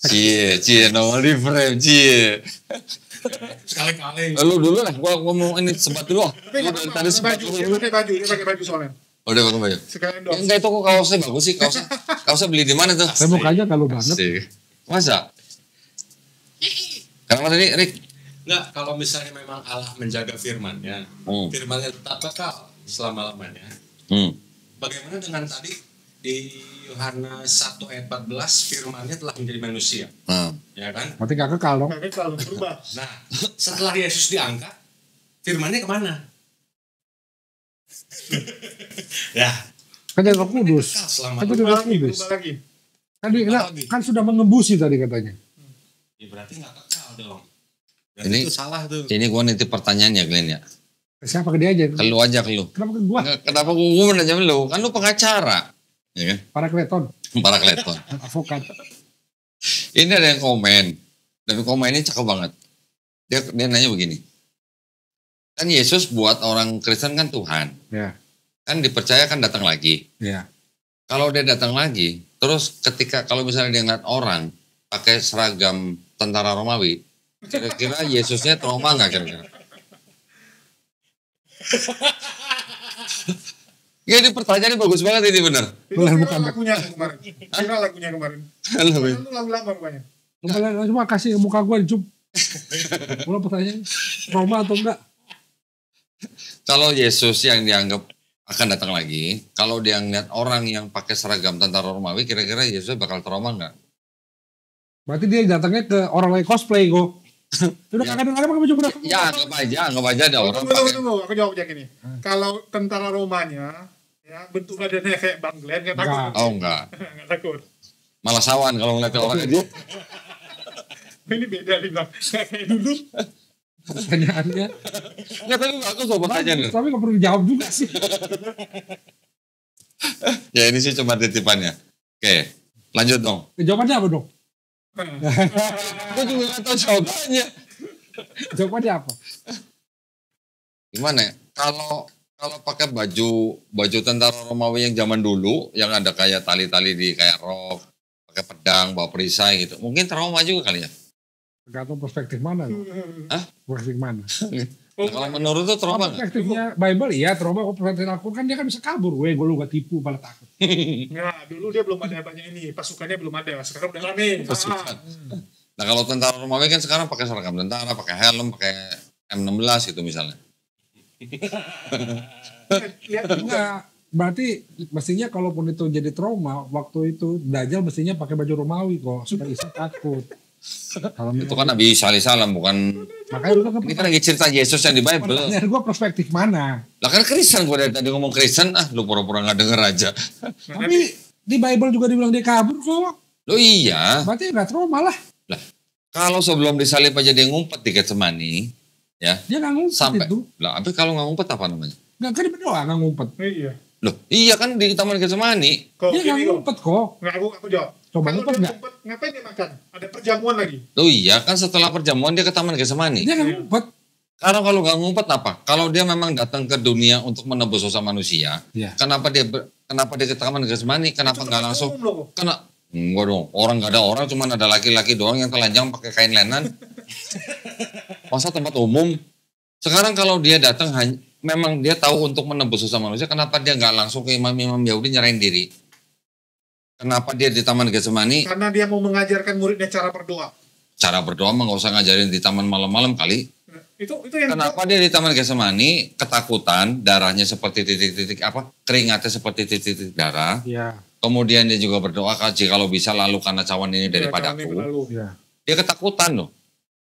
Cie, no di frame, cie. Sekali-kali. Lu dulu lah, gua mau ini sebat dulu. Tapi Lu nggak dari apa-apa, tadi pakai sebat baju. dulu. Dia pakai baju soalnya. Oh, udah pakai baju. Sekalian Ya, dong. enggak itu kok kaosnya bagus sih, kaosnya beli di mana tuh? Saya mukanya kalau banget. Asik. Masa? Kenapa tadi, Rick? Nggak, kalau misalnya memang Allah menjaga firman-Nya, firman-Nya tetap kekal selama-lamanya. Bagaimana dengan tadi di Yohanes 1 ayat 14 firman-Nya telah menjadi manusia, ya kan? Berarti gak kekal dong. Makanya kalau berubah. Nah, setelah Yesus diangkat, firman-Nya kemana? Ya, Kan jadi Roh Kudus. kekal selama Kan jadi Roh Berubah lagi. Kudus. Berubah lagi. Kan sudah mengembusi tadi katanya. Ya, berarti nggak kekal dong. Berarti Ini- itu salah tuh. Ini gua nitip pertanyaan ya, Glenn ya. Siapa ke dia aja? Ke lu aja, ke lu. Kenapa ke gua? Nggak, kenapa gua nanya lu? Kan lu pengacara. Ya kan? Para kleton, Para kleton. advokat. Ini ada yang komen. Dan komennya cakep banget. Dia nanya begini. Kan Yesus buat orang Kristen kan Tuhan. Ya, Kan dipercaya kan datang lagi. ya. Kalau dia datang lagi, terus kalau misalnya dia ngeliat orang pakai seragam tentara Romawi, kira-kira Yesusnya trauma nggak kira-kira? Ya ini pertanyaannya bagus banget ini bener. Itu Boleh viral bukan, Pak? lagunya kemarin. Viral lagunya kemarin. Halo, Bim. Itu lagu lama rupanya. Cuma kasih muka gua di jump. Mulai pertanyaan, trauma atau enggak? Kalau Yesus yang dianggap akan datang lagi, kalau dia ngeliat orang yang pakai seragam tentara Romawi, kira-kira Yesus bakal trauma nggak? Berarti dia datangnya ke orang lain cosplay kok. Udah kadang-kadang pakai baju berapa? Ya anggap aja ada orang Tunggu, pakai. tunggu. Aku jawab aja gini. Kalau tentara Romanya, ya bentuk badannya kayak Bang Glenn, nggak takut. Enggak. Oh enggak, Nggak takut. malah sawan kalau ngeliat orang aja. Ini beda nih Bang. Nggak kayak dulu. Pertanyaannya. Nggak, tapi bagus loh pertanyaannya. Tapi nggak perlu dijawab juga sih. Ya ini sih cuma titipannya. Oke, lanjut dong. Jawabannya apa dong? Gue juga nggak tahu jawabannya. Jawabannya apa? Gimana ya? Kalau pakai baju tentara Romawi yang zaman dulu, yang ada kayak tali-tali di kayak rok, pakai pedang, bawa perisai gitu, mungkin trauma juga kali ya. Tergantung perspektif mana loh. Hah? Perspektif mana? Nah, kalau menurut tuh trauma nggak? Perspektifnya Bible iya trauma. Kalau perspektif Al-Quran kan dia kan bisa kabur. Gue lu gak tipu malah takut. Nggak, dulu dia belum ada banyak ini. Pasukannya belum ada. Sekarang udah rame. Pasukan. Nah kalau tentara Romawi kan sekarang pakai seragam tentara, pakai helm, pakai M16 gitu misalnya. Lihat juga. Enggak. Berarti mestinya kalaupun itu jadi trauma, waktu itu Dajjal mestinya pakai baju Romawi kok. Supaya Isa takut. Kalau Itu kan Nabi Isa alaihissalam, bukan. makanya lu kan Ini kan lagi cerita Yesus yang di Bible. pertanyaan gue perspektif mana? Lah kan Kristen, gue dari tadi ngomong Kristen, lu pura-pura nggak denger aja. Tapi di Bible juga dibilang dia kabur kok. Lo iya. Berarti nggak trauma lah. Lah, kalau sebelum disalib aja dia ngumpet di Getsemani, ya Dia nggak ngumpet sampai. itu. Lah, tapi kalau nggak ngumpet apa namanya? Nggak kan dia berdoa, nggak ngumpet. Iya. Loh, iya kan di Taman Getsemani. Kok Dia nggak gini kok. ngumpet kok. Nggak, aku jawab. Coba Kalau ngumpet dia nggak? ngumpet, ngapain dia makan? Ada perjamuan lagi. Loh iya kan setelah perjamuan dia ke Taman Getsemani. Dia nggak ngumpet. Karena kalau nggak ngumpet apa? Kalau dia memang datang ke dunia untuk menebus dosa manusia, Iya. kenapa dia ke Taman Getsemani? Kenapa Itu nggak tempat langsung? umum loh. Kena enggak dong. Orang nggak ada orang, cuma ada laki-laki doang yang telanjang pakai kain lenan. Masa tempat umum? Sekarang kalau dia datang memang dia tahu untuk menebus dosa manusia, kenapa dia nggak langsung ke imam-imam Yahudi nyerahin diri? Kenapa dia di Taman Getsemani? Karena dia mau mengajarkan muridnya cara berdoa. Cara berdoa mah nggak usah ngajarin di taman malam-malam kali. Nah, itu yang Kenapa dia di Taman Getsemani ketakutan, darahnya seperti titik-titik apa? Keringatnya seperti titik-titik darah. Iya. Kemudian dia juga berdoa kalau bisa lalu karena cawan ini daripadaku. Iya. Dia ketakutan loh.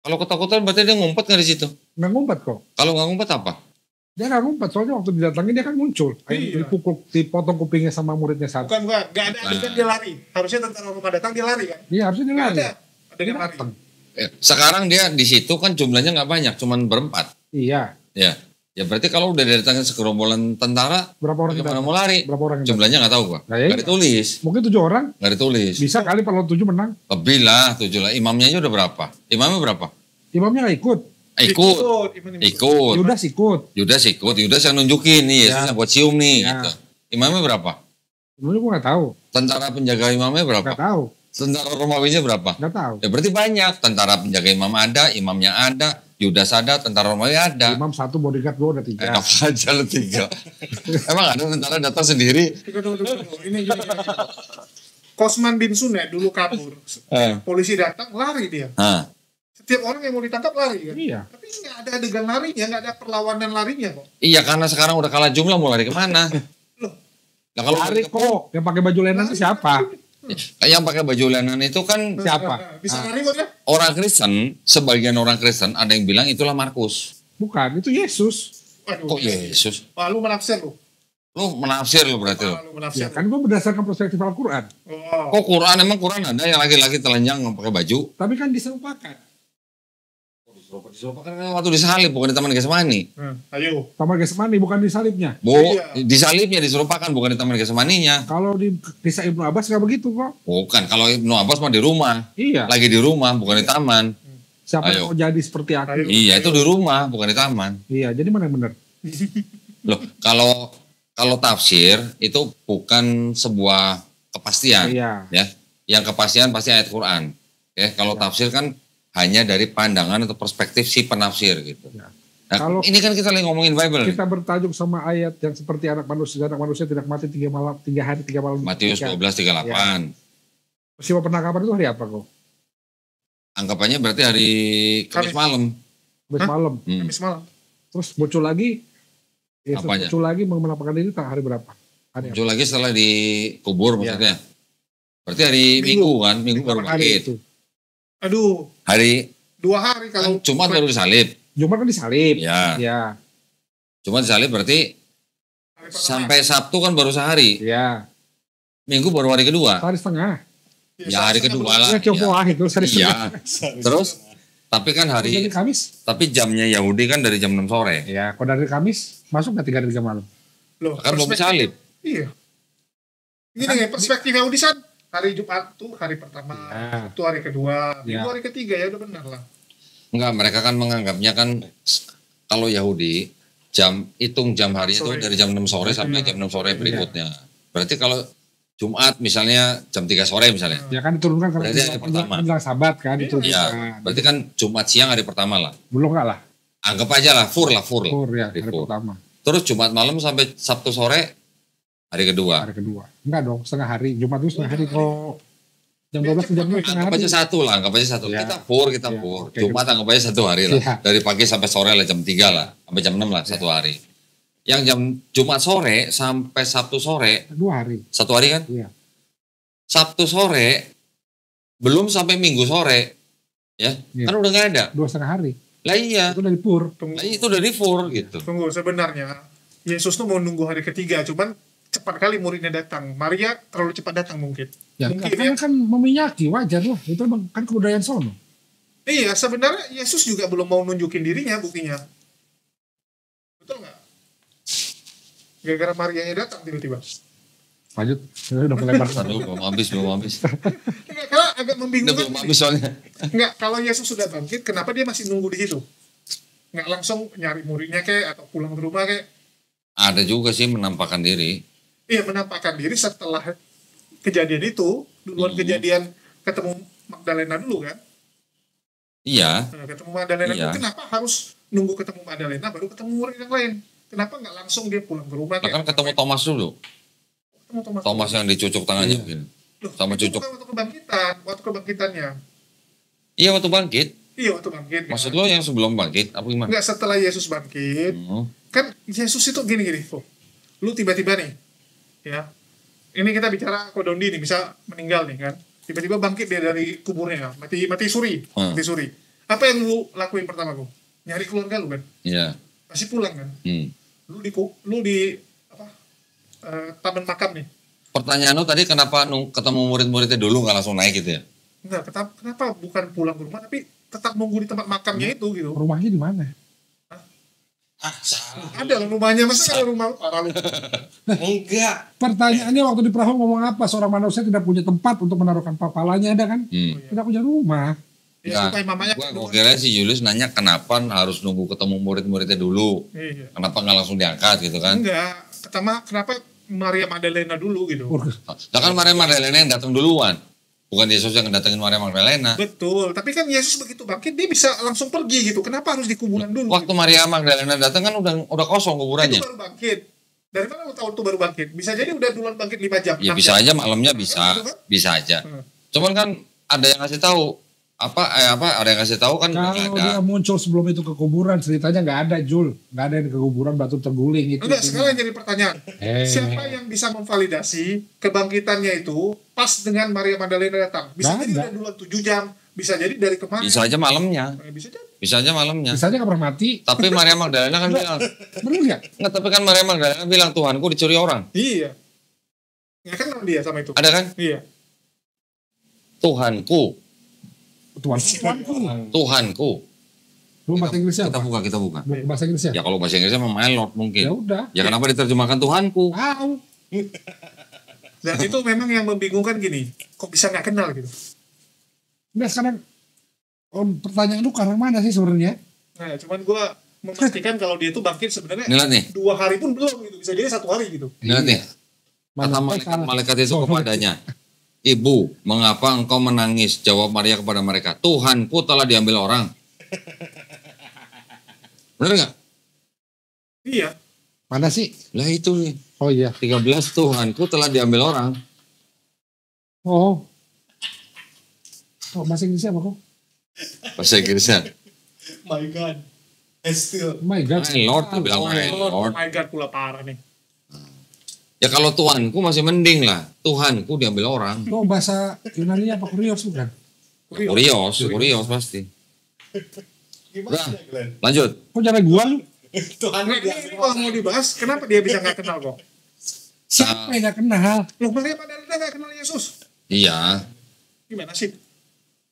Kalau ketakutan berarti dia ngumpet nggak di situ? Nggak ngumpet kok. Kalau nggak ngumpet apa? Dia nggak ngumpet, soalnya waktu didatangin dia kan muncul. Iya. Dipukul, dipotong kupingnya sama muridnya satu. bukan. Nggak ada adegan dia lari. Harusnya tentara Roma datang dia lari kan? Iya, harusnya dia Nggak lari. ada adegan lari. Datang. Sekarang dia di situ kan jumlahnya nggak banyak, cuman berempat. Iya. Ya berarti kalau udah datangin segerombolan tentara, Berapa orang bagaimana kita? mau lari? Berapa orang kita? Jumlahnya nggak tahu gua. Nah, ya Nggak ditulis. Mungkin 7 orang. Nggak ditulis. Bisa kali kalau 7 menang. Lebih lah, 7 lah. Imamnya aja udah berapa? Imamnya berapa? Imamnya nggak ikut. Ikut. Ikut. Yudas ikut. Yudas ikut. Yudas yang nunjukin nih, Yesus Ya. yang buat cium nih. Ya. Gitu. Imamnya berapa? Imamnya gue nggak tahu. Tentara penjaga imamnya berapa? Nggak tahu. Tentara Romawinya berapa? Nggak tahu. Ya berarti banyak. Tentara penjaga imam ada, imamnya ada, Yudas ada, tentara Romawi ada. Imam 1, bodyguard 2, udah 3. Enak aja lu 3. Emang ada tentara datang sendiri? Tunggu. Ini gini. Kosman bin Sunai dulu kabur. Polisi datang, lari dia. Hah. Setiap orang yang mau ditangkap lari kan? Iya. Tapi nggak ada adegan larinya, nggak ada perlawanan larinya kok. Iya karena sekarang udah kalah jumlah mau lari kemana? Loh. Nah kalau Lari kok. Yang pakai baju lenan itu siapa? yang pakai baju lenan itu kan Siapa? Bisa lari kok dia? orang Kristen, sebagian orang Kristen ada yang bilang itulah Markus. Bukan, itu Yesus. Waduh. Kok Yesus? Wah, lu menafsir lu. Lu menafsir lu berarti lu. Wah, lu menafsir. Ya kan gue berdasarkan perspektif Al-Quran. Oh. Kok Quran emang Quran ada yang laki-laki telanjang nggak pakai baju? Tapi kan diserupakan. Kan waktu disalib bukan di Taman Getsemani. Ayo. Taman Getsemani bukan di salibnya. Bu, Iya. disalibnya diserupakan bukan di Taman Getsemaninya. Kalau di kisah Ibnu Abbas nggak begitu kok. Bukan, kalau Ibnu Abbas mah di rumah. Iya. Lagi di rumah bukan di taman. Siapa Ayo. yang mau jadi seperti aku? Ayo. Iya, itu di rumah bukan di taman. Iya, jadi mana yang benar? Loh, kalau tafsir itu bukan sebuah kepastian, Iya. ya. Yang kepastian pasti ayat Quran. Ya, kalau tafsir kan hanya dari pandangan atau perspektif si penafsir gitu. Ya. Nah, Kalau- ini kan kita lagi ngomongin Bible. nih. Kita bertajuk sama ayat yang seperti anak manusia tidak mati 3 hari 3 malam. Matius 12:38. Peristiwa penangkapan itu hari apa kok? Anggapannya berarti hari Kamis malam. Habis Hah? malam. Kamis malam. Terus muncul lagi. Yesus Apanya? muncul lagi menampakkan diri hari berapa? Hari apa? Muncul lagi setelah dikubur Iya. maksudnya. Berarti hari Minggu kan, Minggu baru Berapa hari bangkit. itu? Aduh, Hari 2 hari kan kalau Jumat baru disalib. Jumat kan disalib. Ya, Iya. Jumat disalib berarti hari pertama. sampai Sabtu kan baru sehari. Iya. Minggu baru hari kedua. Hari setengah. Ya hari kedua lah. Ya coba itu hari setengah. Iya. Terus tapi kan Dari hari Kamis. tapi jamnya Yahudi kan dari jam 6 sore. Ya, kalau dari Kamis masuk nggak 3 hari 3 malam? Loh, Kan belum perspektif- disalib. Iya. Ini nih perspektif Yahudi San. Hari Jumat tuh hari pertama, Ya. itu hari kedua, Ya. Minggu hari ketiga ya udah benar lah. Enggak, mereka kan menganggapnya kan kalau Yahudi hitung jam harinya itu Sore. dari jam 6 sore sampai jam 6 sore berikutnya. Berarti kalau Jumat misalnya jam 3 sore misalnya. Ya kan diturunkan karena Berarti hari pertama. menjelang Sabat kan Ya, diturunkan. berarti kan Jumat siang hari pertama lah. Belum nggak lah. Anggap aja lah, fur. Pur ya, Hari hari Pur. pertama, Terus Jumat malam sampai Sabtu sore hari kedua. hari kedua. Enggak dong, setengah hari. Jumat itu setengah hari kok. Jam 12 ke jam 2 setengah Anggap hari. aja satu lah, anggap aja satu. Ya. Kita pur. Ya, oke. Jumat anggap aja 1 hari lah. Ya. Dari pagi sampai sore lah jam 3 lah. Sampai jam 6 lah 1 hari. Yang jam Jumat sore sampai Sabtu sore 2 hari. 1 hari kan? Iya. Sabtu sore belum sampai Minggu sore. Ya, Iya. kan udah nggak ada. 2,5 hari. Lah iya. Itu dari Pur. Tunggu, Lah itu dari fur gitu. tunggu sebenarnya Yesus tuh mau nunggu hari ketiga, cuman cepat kali muridnya datang. Maria terlalu cepat datang mungkin. Ya, Mungkin karena ya. kan meminyaki, wajar lah. Itu emang kan kebudayaan sono. Iya, sebenarnya Yesus juga belum mau nunjukin dirinya buktinya. Betul nggak? Gara-gara Marianya datang tiba-tiba. Lanjut, udah melebar. Aduh, belum habis. Enggak, karena agak Udah membingungkan. belum habis soalnya. Enggak, kalau Yesus sudah bangkit, kenapa dia masih nunggu di situ? Enggak langsung nyari muridnya kayak atau pulang ke rumah kayak? Ada juga sih menampakkan diri. Iya, menampakkan diri setelah kejadian itu, duluan kejadian ketemu Magdalena dulu kan? Iya. Nah, ketemu Magdalena Iya. dulu, kenapa harus nunggu ketemu Magdalena baru ketemu murid yang lain? Kenapa nggak langsung dia pulang ke rumah? Nah, kan ketemu Thomas dulu. Ketemu Thomas yang dicucuk tangannya begini. Loh, sama itu cucuk. bukan waktu kebangkitannya. Iya, waktu bangkit. Iya, waktu bangkit. Maksud kan? lo yang sebelum bangkit apa gimana? Enggak, setelah Yesus bangkit. Kan Yesus itu gini. Oh, lu tiba-tiba nih, ya. Ini kita bicara Kodondi nih, bisa meninggal nih kan. Tiba-tiba bangkit dia dari kuburnya, mati suri. Apa yang lu lakuin pertama kok? Nyari keluarga lu kan? Iya. Masih pulang kan? Lu di taman makam nih. Pertanyaan lo tadi kenapa ketemu murid-muridnya dulu nggak langsung naik gitu ya? Enggak, kenapa bukan pulang ke rumah tapi tetap nunggu di tempat makamnya itu gitu. Rumahnya di mana? Salah. Ada lah rumahnya, masa kalau rumah parah lu. Enggak. Pertanyaannya waktu di perahu ngomong apa? Seorang manusia tidak punya tempat untuk menaruhkan kepalanya, ada kan? Tidak punya rumah. Ya, supaya mamanya Gua kira si Julius nanya kenapa harus nunggu ketemu murid-muridnya dulu. Iya. Kenapa nggak langsung diangkat gitu kan? Enggak, pertama kenapa Maria Magdalena dulu gitu. Lah kan Maria Magdalena yang datang duluan. Bukan Yesus yang datengin Maria Magdalena. Betul, tapi kan Yesus begitu bangkit dia bisa langsung pergi gitu. Kenapa harus di kuburan dulu? Waktu Maria Magdalena datang kan udah kosong kuburannya. Itu baru bangkit. Dari mana lu tahu itu baru bangkit? Bisa jadi udah duluan bangkit 5 jam. Ya 6 bisa jam. aja malamnya bisa aja. Cuman kan ada yang ngasih tahu ada yang ngasih tahu kan Kalau nggak dia ada. muncul sebelum itu ke kuburan, ceritanya nggak ada, Jul. Nggak ada yang ke kuburan, batu terguling itu. Enggak, sekarang jadi pertanyaan. Eh. Siapa yang bisa memvalidasi kebangkitannya itu pas dengan Maria Magdalena datang? Bisa Nggak jadi ada. udah duluan 7 jam. Bisa jadi dari kemarin. Bisa aja malamnya. Bisa jadi. Bisa aja malamnya. Misalnya nggak pernah mati. Tapi Maria Magdalena kan bilang, Bener nggak? enggak, tapi kan Maria Magdalena bilang Tuhanku dicuri orang. Iya. Ya kan dia sama itu. Ada kan? Iya. Tuhanku. Tuhanku. Lu bahasa Inggrisnya Kita apa? buka. Bahasa Inggrisnya? Ya kalau bahasa Inggrisnya memang my Lord Ya mungkin. udah. Ya kenapa diterjemahkan Tuhanku? Tahu. Dan itu memang yang membingungkan gini. Kok bisa nggak kenal gitu? Nah sekarang pertanyaan lu karena mana sih sebenarnya? Nah, cuman gue memastikan kalau dia itu bangkit sebenarnya Nih lihat nih. 2 hari pun belum gitu. Bisa jadi 1 hari gitu. Lihat nih. Kata malaikat itu kepadanya, Ibu, mengapa engkau menangis? Jawab Maria kepada mereka, Tuhanku telah diambil orang. Bener nggak? Iya. Mana sih? Lah itu nih. Oh iya. 13 Tuhanku telah diambil orang. Oh. Bahasa Inggrisnya apa kok? Bahasa Inggrisnya. My God. Still. Oh my God. My Lord, dia bilang my Oh Lord. my God, pula parah nih. Ya kalau Tuhanku masih mending lah. Tuhanku diambil orang. Oh bahasa Yunani apa Kurios bukan? Kurios pasti. Gimana Udah. ya, Glenn? Lanjut. Kok jangan gua lu? Tuhan ini kalau mau dibahas, kenapa dia bisa nggak kenal kok? Siapa yang gak kenal? Loh, Maria Magdalena nggak kenal Yesus? Iya. Gimana sih?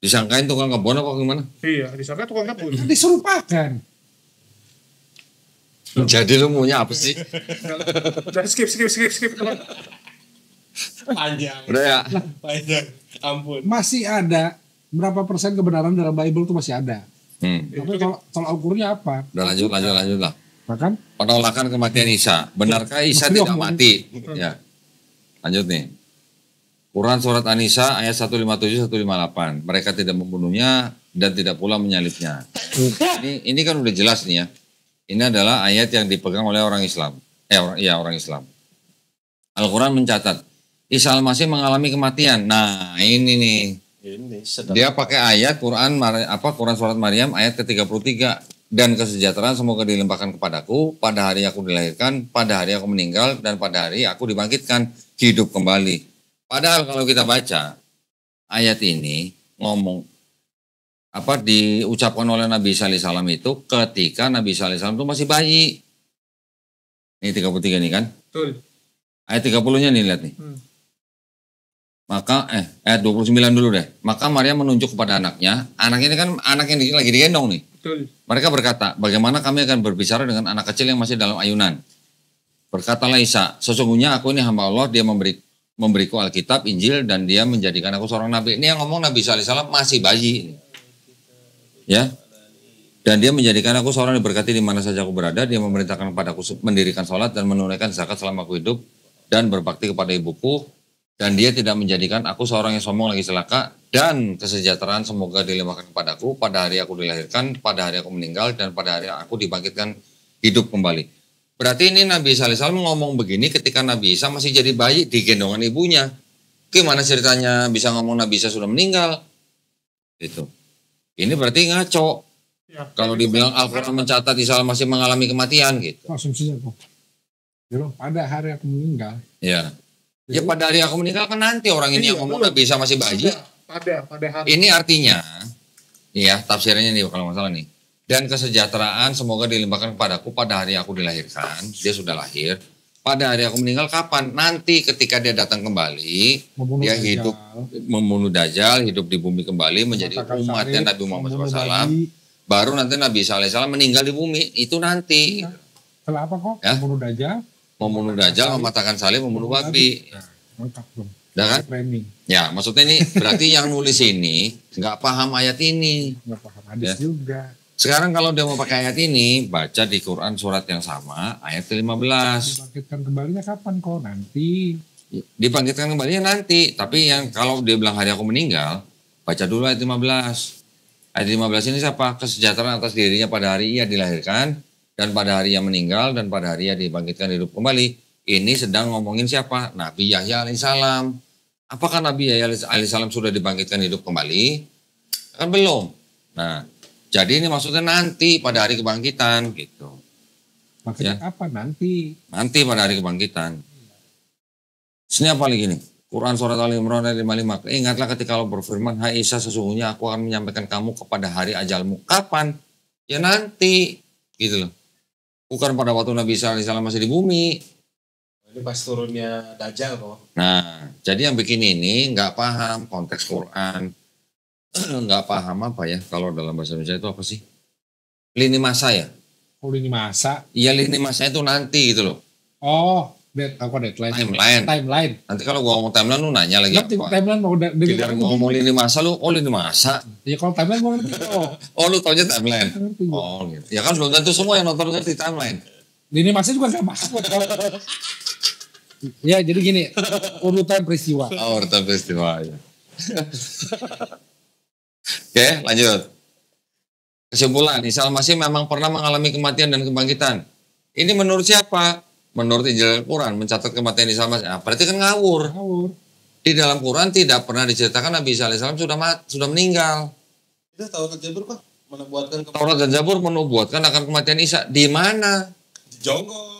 Disangkain tukang kebun apa gimana? Iya, disangka tukang kebun. Kan diserupakan. Jadi lu maunya apa sih? Udah skip. Panjang. Udah ya. Panjang. Ampun. Masih ada berapa persen kebenaran dalam Bible itu masih ada. Tapi tolak ukurnya apa? Udah lanjut lah. Bahkan Penolakan kematian Isa. Benarkah Isa Masih tidak ngomong. mati? Ya. Lanjut nih. Quran surat An-Nisa ayat 157 158. Mereka tidak membunuhnya dan tidak pula menyalibnya. Ini kan udah jelas nih ya. Ini adalah ayat yang dipegang oleh orang Islam. Orang Islam. Al-Quran mencatat Isa al-Masih mengalami kematian. Nah, ini nih. Ini sedang. Dia pakai ayat Quran surat Maryam ayat ke-33, dan kesejahteraan semoga dilimpahkan kepadaku pada hari aku dilahirkan, pada hari aku meninggal, dan pada hari aku dibangkitkan hidup kembali. Padahal kalau kita baca ayat ini ngomong diucapkan oleh Nabi Isa alaihissalam itu ketika Nabi Isa alaihissalam itu masih bayi. Ini 33 nih kan? Betul. Ayat 30-nya nih lihat nih. Maka ayat 29 dulu deh. Maka Maria menunjuk kepada anaknya. Anak ini kan anak yang lagi digendong nih. Betul. Mereka berkata, bagaimana kami akan berbicara dengan anak kecil yang masih dalam ayunan? Berkatalah Isa, sesungguhnya aku ini hamba Allah, dia memberiku Alkitab, Injil, dan dia menjadikan aku seorang nabi. Ini yang ngomong Nabi Isa alaihissalam masih bayi. Ya. Dan dia menjadikan aku seorang yang diberkati di mana saja aku berada. Dia memerintahkan kepadaku mendirikan sholat dan menunaikan zakat selama aku hidup. Dan berbakti kepada ibuku. Dan dia tidak menjadikan aku seorang yang sombong lagi celaka. Dan kesejahteraan semoga dilimpahkan kepadaku pada hari aku dilahirkan, pada hari aku meninggal, dan pada hari aku dibangkitkan hidup kembali. Berarti ini Nabi Isa alaihissalam ngomong begini ketika Nabi Isa masih jadi bayi di gendongan ibunya. Gimana ceritanya bisa ngomong Nabi Isa sudah meninggal? Gitu. Ini berarti ngaco. Ya, Kalau dibilang Al-Quran mencatat Isa masih mengalami kematian gitu. Asumsinya kok. Jadi pada hari aku meninggal. Ya. Ya pada hari aku meninggal kan nanti orang ini yang ngomong Nabi Isa masih bayi. Pada hari. Ini artinya, ya tafsirnya nih kalau nggak salah nih. Dan kesejahteraan semoga dilimpahkan kepadaku pada hari aku dilahirkan. Dia sudah lahir. Pada hari aku meninggal kapan? Nanti ketika dia datang kembali. Dia hidup membunuh Dajjal. Hidup di bumi kembali. Menjadi umatnya Nabi Muhammad SAW. Baru nanti Nabi Isa alaihissalam meninggal di bumi. Itu nanti. Setelah apa kok? Ya? Membunuh Dajjal. Membunuh Dajjal, mematahkan salib, membunuh babi. Lengkap dong. Udah kan? Framing. Ya maksudnya ini berarti yang nulis ini nggak paham ayat ini. Nggak paham hadis Ya. juga. Sekarang kalau dia mau pakai ayat ini, baca di Quran surat yang sama, ayat ke-15. Dibangkitkan kembalinya kapan kok? Nanti. Dibangkitkan kembalinya nanti. Tapi yang kalau dia bilang hari aku meninggal, baca dulu ayat 15. Ayat 15 ini siapa? Kesejahteraan atas dirinya pada hari ia dilahirkan, dan pada hari ia meninggal, dan pada hari ia dibangkitkan hidup kembali. Ini sedang ngomongin siapa? Nabi Yahya alaihissalam. Apakah Nabi Yahya alaihissalam sudah dibangkitkan hidup kembali? Kan belum. Nah, jadi ini maksudnya nanti pada hari kebangkitan gitu. Makanya apa nanti? Nanti pada hari kebangkitan. Ini apa lagi nih? Quran surat Ali Imran ayat 55. Ingatlah ketika Allah berfirman, hai Isa sesungguhnya aku akan menyampaikan kamu kepada hari ajalmu. Kapan? Ya nanti. Gitu loh. Bukan pada waktu Nabi Isa alaihissalam masih di bumi. Ini pas turunnya Dajjal kok. Nah, jadi yang bikin ini nggak paham konteks Quran. Nggak paham apa ya, kalau dalam bahasa Indonesia itu apa sih? Lini masa ya? Oh ini masa. Iya lini masa itu nanti gitu loh. Oh, deadline. Timeline. Nanti kalau gua ngomong timeline lu nanya lagi Ngerti apa? timeline mau Biar gua ngomong lini masa lu, oh lini masa. Ya kalau timeline gua ngerti kok. Oh lu taunya timeline? Ngerti gua. Oh gitu. Ya kan belum tentu semua yang nonton ngerti timeline. Ini masa juga gak masuk. Ya jadi gini, urutan peristiwa. Oh urutan peristiwa ya. Oke lanjut. Kesimpulan, Isa Al-Masih memang pernah mengalami kematian dan kebangkitan. Ini menurut siapa? Menurut Injil Al-Quran mencatat kematian Isa Al-Masih. Nah, berarti kan ngawur. Di dalam Quran tidak pernah diceritakan Nabi Isa alaihissalam sudah meninggal. Itu Taurat Zabur Pak menubuatkan Taurat dan Zabur menubuatkan akan kematian Isa. Di mana? Jonggol.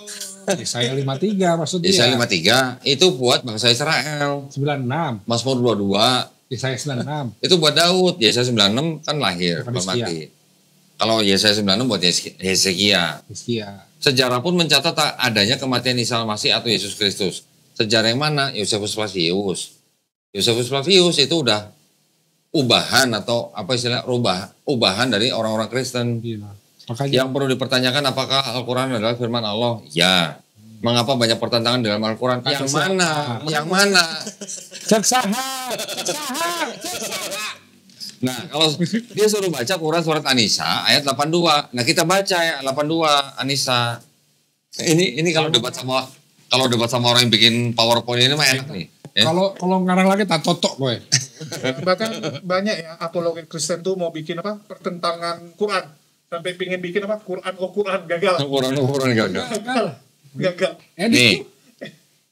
Yesaya 53 maksudnya. Yesaya 53 itu buat bangsa Israel. 96. Mazmur 22 Yesaya 96. itu buat Daud. Yesaya 96 kan lahir, Bukan mati. Kalau Yesaya 96 buat Hezekia. Sejarah pun mencatat adanya kematian Isa Al-Masih atau Yesus Kristus. Sejarah yang mana? Josephus Flavius. Josephus Flavius itu udah ubahan atau apa istilah ubahan dari orang-orang Kristen. Gila. Makanya Yang perlu dipertanyakan apakah Al-Quran adalah firman Allah? Ya. Mengapa banyak pertentangan dalam Al-Quran? Yang mana? Yang mana? Ceksaha. Nah, kalau dia suruh baca Quran surat An-Nisa ayat 82. Nah, kita baca ya 82 An-Nisa. Ini kalau debat sama orang yang bikin PowerPoint ini mah enak nih. Ya. Kalau ngarang lagi tak totok gue. Bahkan banyak ya apologi Kristen tuh mau bikin apa pertentangan Quran sampai pingin bikin apa Quran gagal. Quran gagal. Gagal. Nih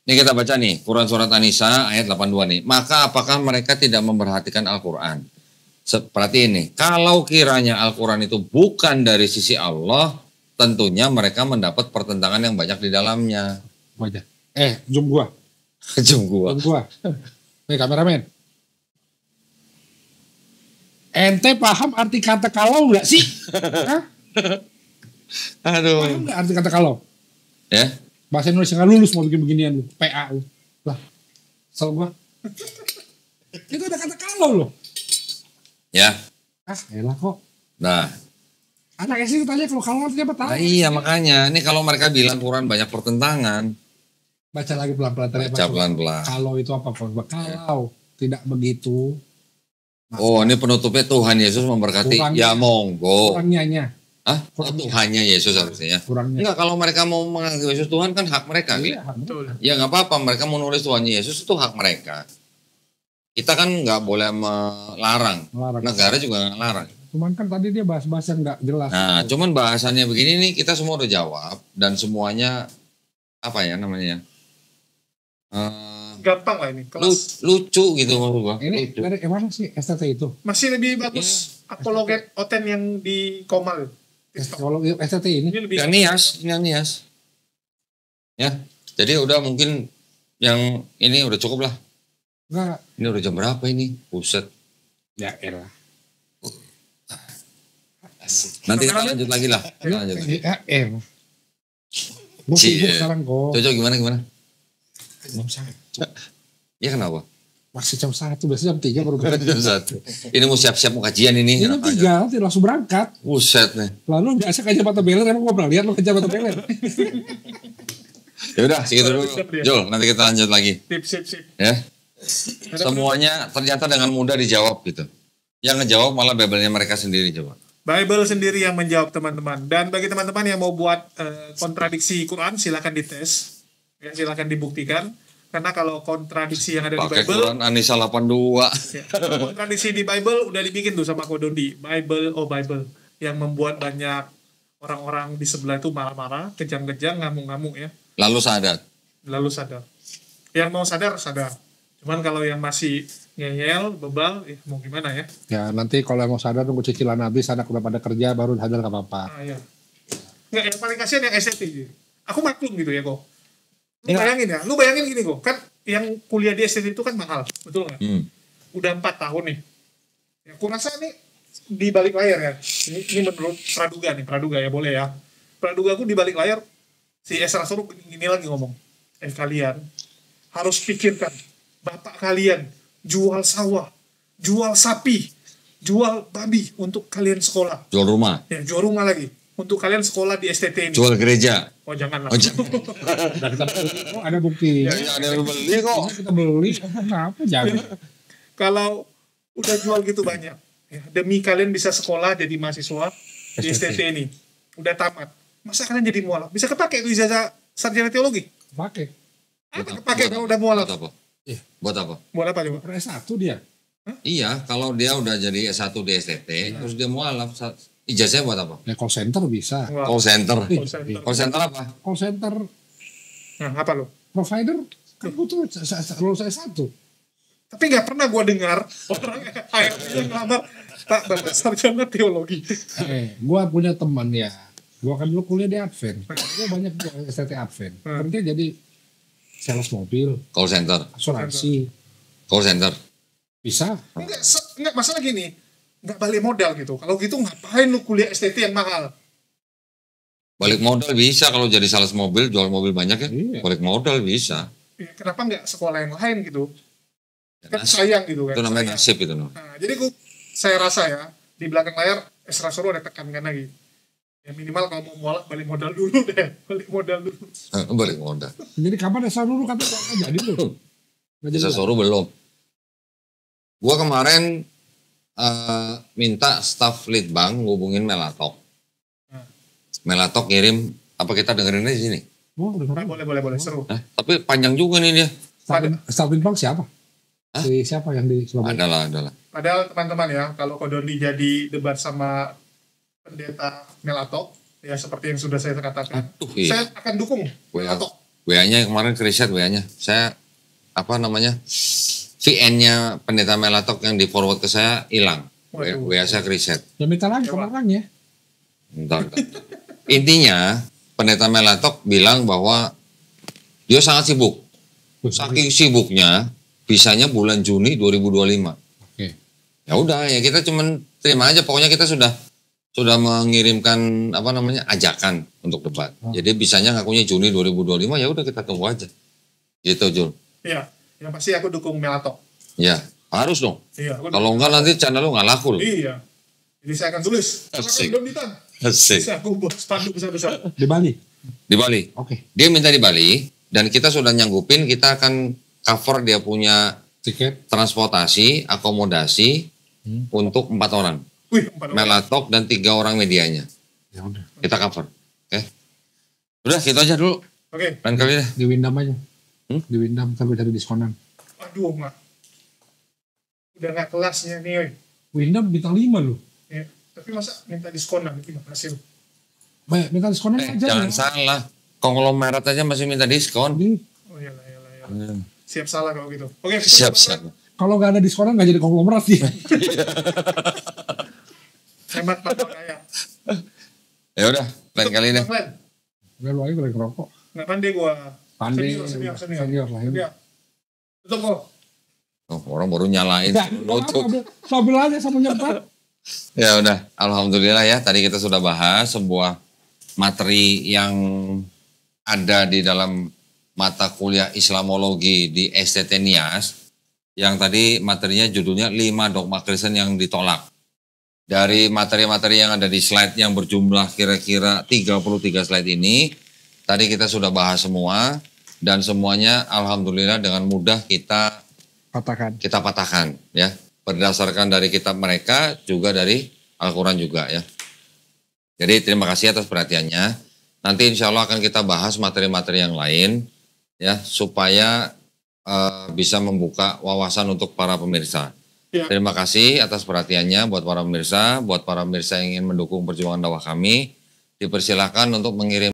kita baca nih Quran surat An-Nisa ayat 82 nih. Maka apakah mereka tidak memperhatikan Al-Quran? Seperti ini, kalau kiranya Al-Quran itu bukan dari sisi Allah, tentunya mereka mendapat pertentangan yang banyak di dalamnya. Wajah. Zoom gua. Zoom gua. Kameramen. Ente paham arti kata kalau nggak sih? Hah? Aduh. Paham nggak arti kata kalau? Ya. Bahasa Indonesia nggak lulus mau bikin beginian lu. PA lu. Lah. Kesel gua. Itu ada kata kalau loh. Ya. Elah kok. Nah. Anak SD tanya kalau artinya apa tahu. Nah, iya makanya, ini kalau mereka bilang Quran banyak pertentangan, Baca lagi pelan-pelan tadi apa? baca pelan-pelan. Kalau itu apa? Kalau tidak begitu. Oh, ini penutupnya Tuhan Yesus memberkati. Kurangnya. Ya monggo. Kurangnya. Hah? Kurangnya. Tuhannya Yesus harusnya ya. Kurangnya. Enggak, kalau mereka mau menganggap Yesus Tuhan kan hak mereka. Iya, Betul. Ya nggak apa-apa, mereka mau nulis Tuhan Yesus itu hak mereka. Kita kan nggak boleh melarang. Melarang. Negara juga nggak larang. Cuman kan tadi dia bahas-bahas yang nggak jelas. Nah, cuman bahasannya begini nih, kita semua udah jawab dan semuanya apa ya namanya? Gampang lah ini. Kelas Lucu gitu maksud gua. Ini Lucu. dari mana sih STT itu? masih lebih bagus apologet Oten yang di Komal. Kalau STT ini Ini lebih Yang Nias. Ya, jadi udah mungkin yang ini udah cukup lah. enggak. Ini udah jam berapa ini? Buset. Ya elah. Nanti kita lanjut lagi lah. Kita lanjut lagi. Ya elah. Gue Cie. sibuk sekarang kok. Cocok gimana? Jam 1. Ya kenapa? Masih jam 1, biasanya jam 3 baru berangkat. Jam 1. Ini mau siap-siap mau kajian ini. Ini 3, nanti langsung berangkat. Buset nih. Lalu biasa ke Jabatan Beler, emang gue pernah lihat lo ke Jabatan Beler. Ya udah segitu dulu. Jul, nanti kita lanjut lagi. sip. Ya. Semuanya ternyata dengan mudah dijawab gitu. Yang ngejawab malah Bible-nya mereka sendiri coba. Bible sendiri yang menjawab teman-teman. Dan bagi teman-teman yang mau buat kontradiksi Quran, silakan dites. Ya, silakan dibuktikan. Karena kalau kontradiksi yang ada di Pakai Bible, Quran Anisa 82. ya, kontradiksi di Bible udah dibikin tuh sama Kodondi. Bible. Yang membuat banyak orang-orang di sebelah itu marah-marah, kejang-kejang, ngamuk-ngamuk ya. Lalu sadar. Lalu sadar. Yang mau sadar. Cuman kalau yang masih ngeyel, bebal, ya mau gimana ya? Ya nanti kalau mau sadar nunggu cicilan habis, anak udah pada kerja baru sadar gak apa-apa. Iya. Nggak, yang paling kasihan yang STT. Aku maklum gitu ya kok. Lu bayangin gini kok. Kan yang kuliah di STT itu kan mahal. Betul nggak? Udah 4 tahun nih. Ya, aku rasa nih di balik layar ya. Ini menurut Praduga ya, boleh ya. Praduga aku di balik layar, si Esra Suruh ini lagi ngomong. Kalian harus pikirkan. Bapak kalian jual sawah, jual sapi, jual babi untuk kalian sekolah. Jual rumah. Ya, jual rumah lagi. Untuk kalian sekolah di STT ini. Jual gereja. Oh janganlah. Oh, jangan. Oh ada bukti. Ya, ada yang beli kok. Kita beli, kenapa jangan? Kalau udah jual gitu banyak, ya, demi kalian bisa sekolah jadi mahasiswa di STT ini, udah tamat. Masa kalian jadi mualaf? Bisa kepake itu ijazah sarjana teologi? Pakai. Apa kepake kalau udah mualaf? Buat apa? Iya. Buat apa? Mualaf apa coba? S1 dia. Iya, kalau dia udah jadi S1 di STT, terus dia mualaf. Ijazahnya buat apa? Ya call center bisa. Wah, Call center. call center. Call center apa? Call center Nah, apa lo? provider kan butuh lulus S1. Tapi nggak pernah gua dengar orang akhirnya ngelamar tak bapak sarjana teologi. Gua punya teman ya. Gua kan dulu kuliah di Advent. Gua banyak STT Advent. Kerja jadi sales mobil, Call center. asuransi. Call center. Bisa. Enggak masalah gini. Nggak balik modal gitu. Kalau gitu ngapain lu kuliah STT yang mahal? Balik modal bisa kalau jadi sales mobil, jual mobil banyak ya. Iya. Balik modal bisa. Ya, kenapa nggak sekolah yang lain gitu? Kan Nasib. sayang gitu kan. Itu namanya Sayang. nasib itu. No. Nah, jadi saya rasa ya di belakang layar Esra Suruh ada tekankan lagi. Ya minimal kalau mau mualaf balik modal dulu deh, balik modal dulu. Balik modal. Jadi kapan S1 dulu kata nggak jadi tuh. Nggak jadi. Bisa suruh belum. Gua kemarin minta staf lead bank ngubungin Melatok. Melatok ngirim, apa kita dengerin aja di sini? Oh, Nah, boleh seru. Tapi panjang juga nih dia. Starting Bank siapa? Hah? Si siapa yang di Surabaya? Adalah. Padahal teman-teman ya, kalau Kodondi jadi debat sama pendeta Melatok, ya seperti yang sudah saya katakan, Aduh, iya. saya akan dukung Melatok. WA-nya kemarin ke riset WA-nya. Saya VN-nya pendeta Melatok yang di forward ke saya hilang. Waduh. WA saya ke riset. Ya minta lagi ke orangnya. Bentar. Intinya pendeta Melatok bilang bahwa dia sangat sibuk. Saking sibuknya bisanya bulan Juni 2025. Oke. Ya udah ya kita cuman terima aja, pokoknya kita sudah mengirimkan ajakan untuk debat. Jadi bisanya ngakunya Juni 2025, ya udah kita tunggu aja. Gitu Jul. Iya, yang pasti aku dukung Melatok. Ya, harus dong. Iya, aku Kalau enggak nanti channel lu nggak laku loh. Iya. Jadi saya akan tulis. Silakan Asik. Don Ditan. Asik. Saya aku buat spanduk besar-besar. Di Bali. Di Bali. Oke. Dia minta di Bali dan kita sudah nyanggupin, kita akan cover dia punya Tiket. transportasi, akomodasi untuk 4 orang. Wih, 4 orang. Melatok dan 3 orang medianya. Ya udah. Kita cover. Oke. Udah, gitu aja dulu. Oke. Lain kali dah. Di Windam aja. Di Windam tapi dari diskonan. Aduh, Mak. Udah nggak kelasnya nih, woy. Windam bintang 5 loh. Ya. Tapi masa minta diskonan? Gimana hasil? Banyak minta diskonan aja. Jangan ya. salah. Konglomerat aja masih minta diskon. Oh iyalah, iyalah. Siap salah kalau gitu. Oke, Siap, siap. Kalau nggak ada diskonan nggak jadi konglomerat dia. Hemat Pak Kaya. Ya udah, lain kali deh. Bang Len, Udah lu aja boleh ngerokok. nggak pandai gua. Pandai. Senior. Senior lah ini. Senior. Tutup kok. Oh, orang baru nyalain, Ya, nutup. sambil aja sama nyempat. Ya udah, alhamdulillah ya. Tadi kita sudah bahas sebuah materi yang ada di dalam mata kuliah Islamologi di STT Nias. Yang tadi materinya judulnya 5 dogma Kristen yang ditolak. Dari materi-materi yang ada di slide yang berjumlah kira-kira 33 slide ini, tadi kita sudah bahas semua dan semuanya alhamdulillah dengan mudah kita patahkan ya. Berdasarkan dari kitab mereka juga dari Al-Quran juga ya. Jadi terima kasih atas perhatiannya. Nanti insya Allah akan kita bahas materi-materi yang lain ya supaya bisa membuka wawasan untuk para pemirsa. Ya. Terima kasih atas perhatiannya buat para pemirsa yang ingin mendukung perjuangan dakwah kami. Dipersilakan untuk mengirim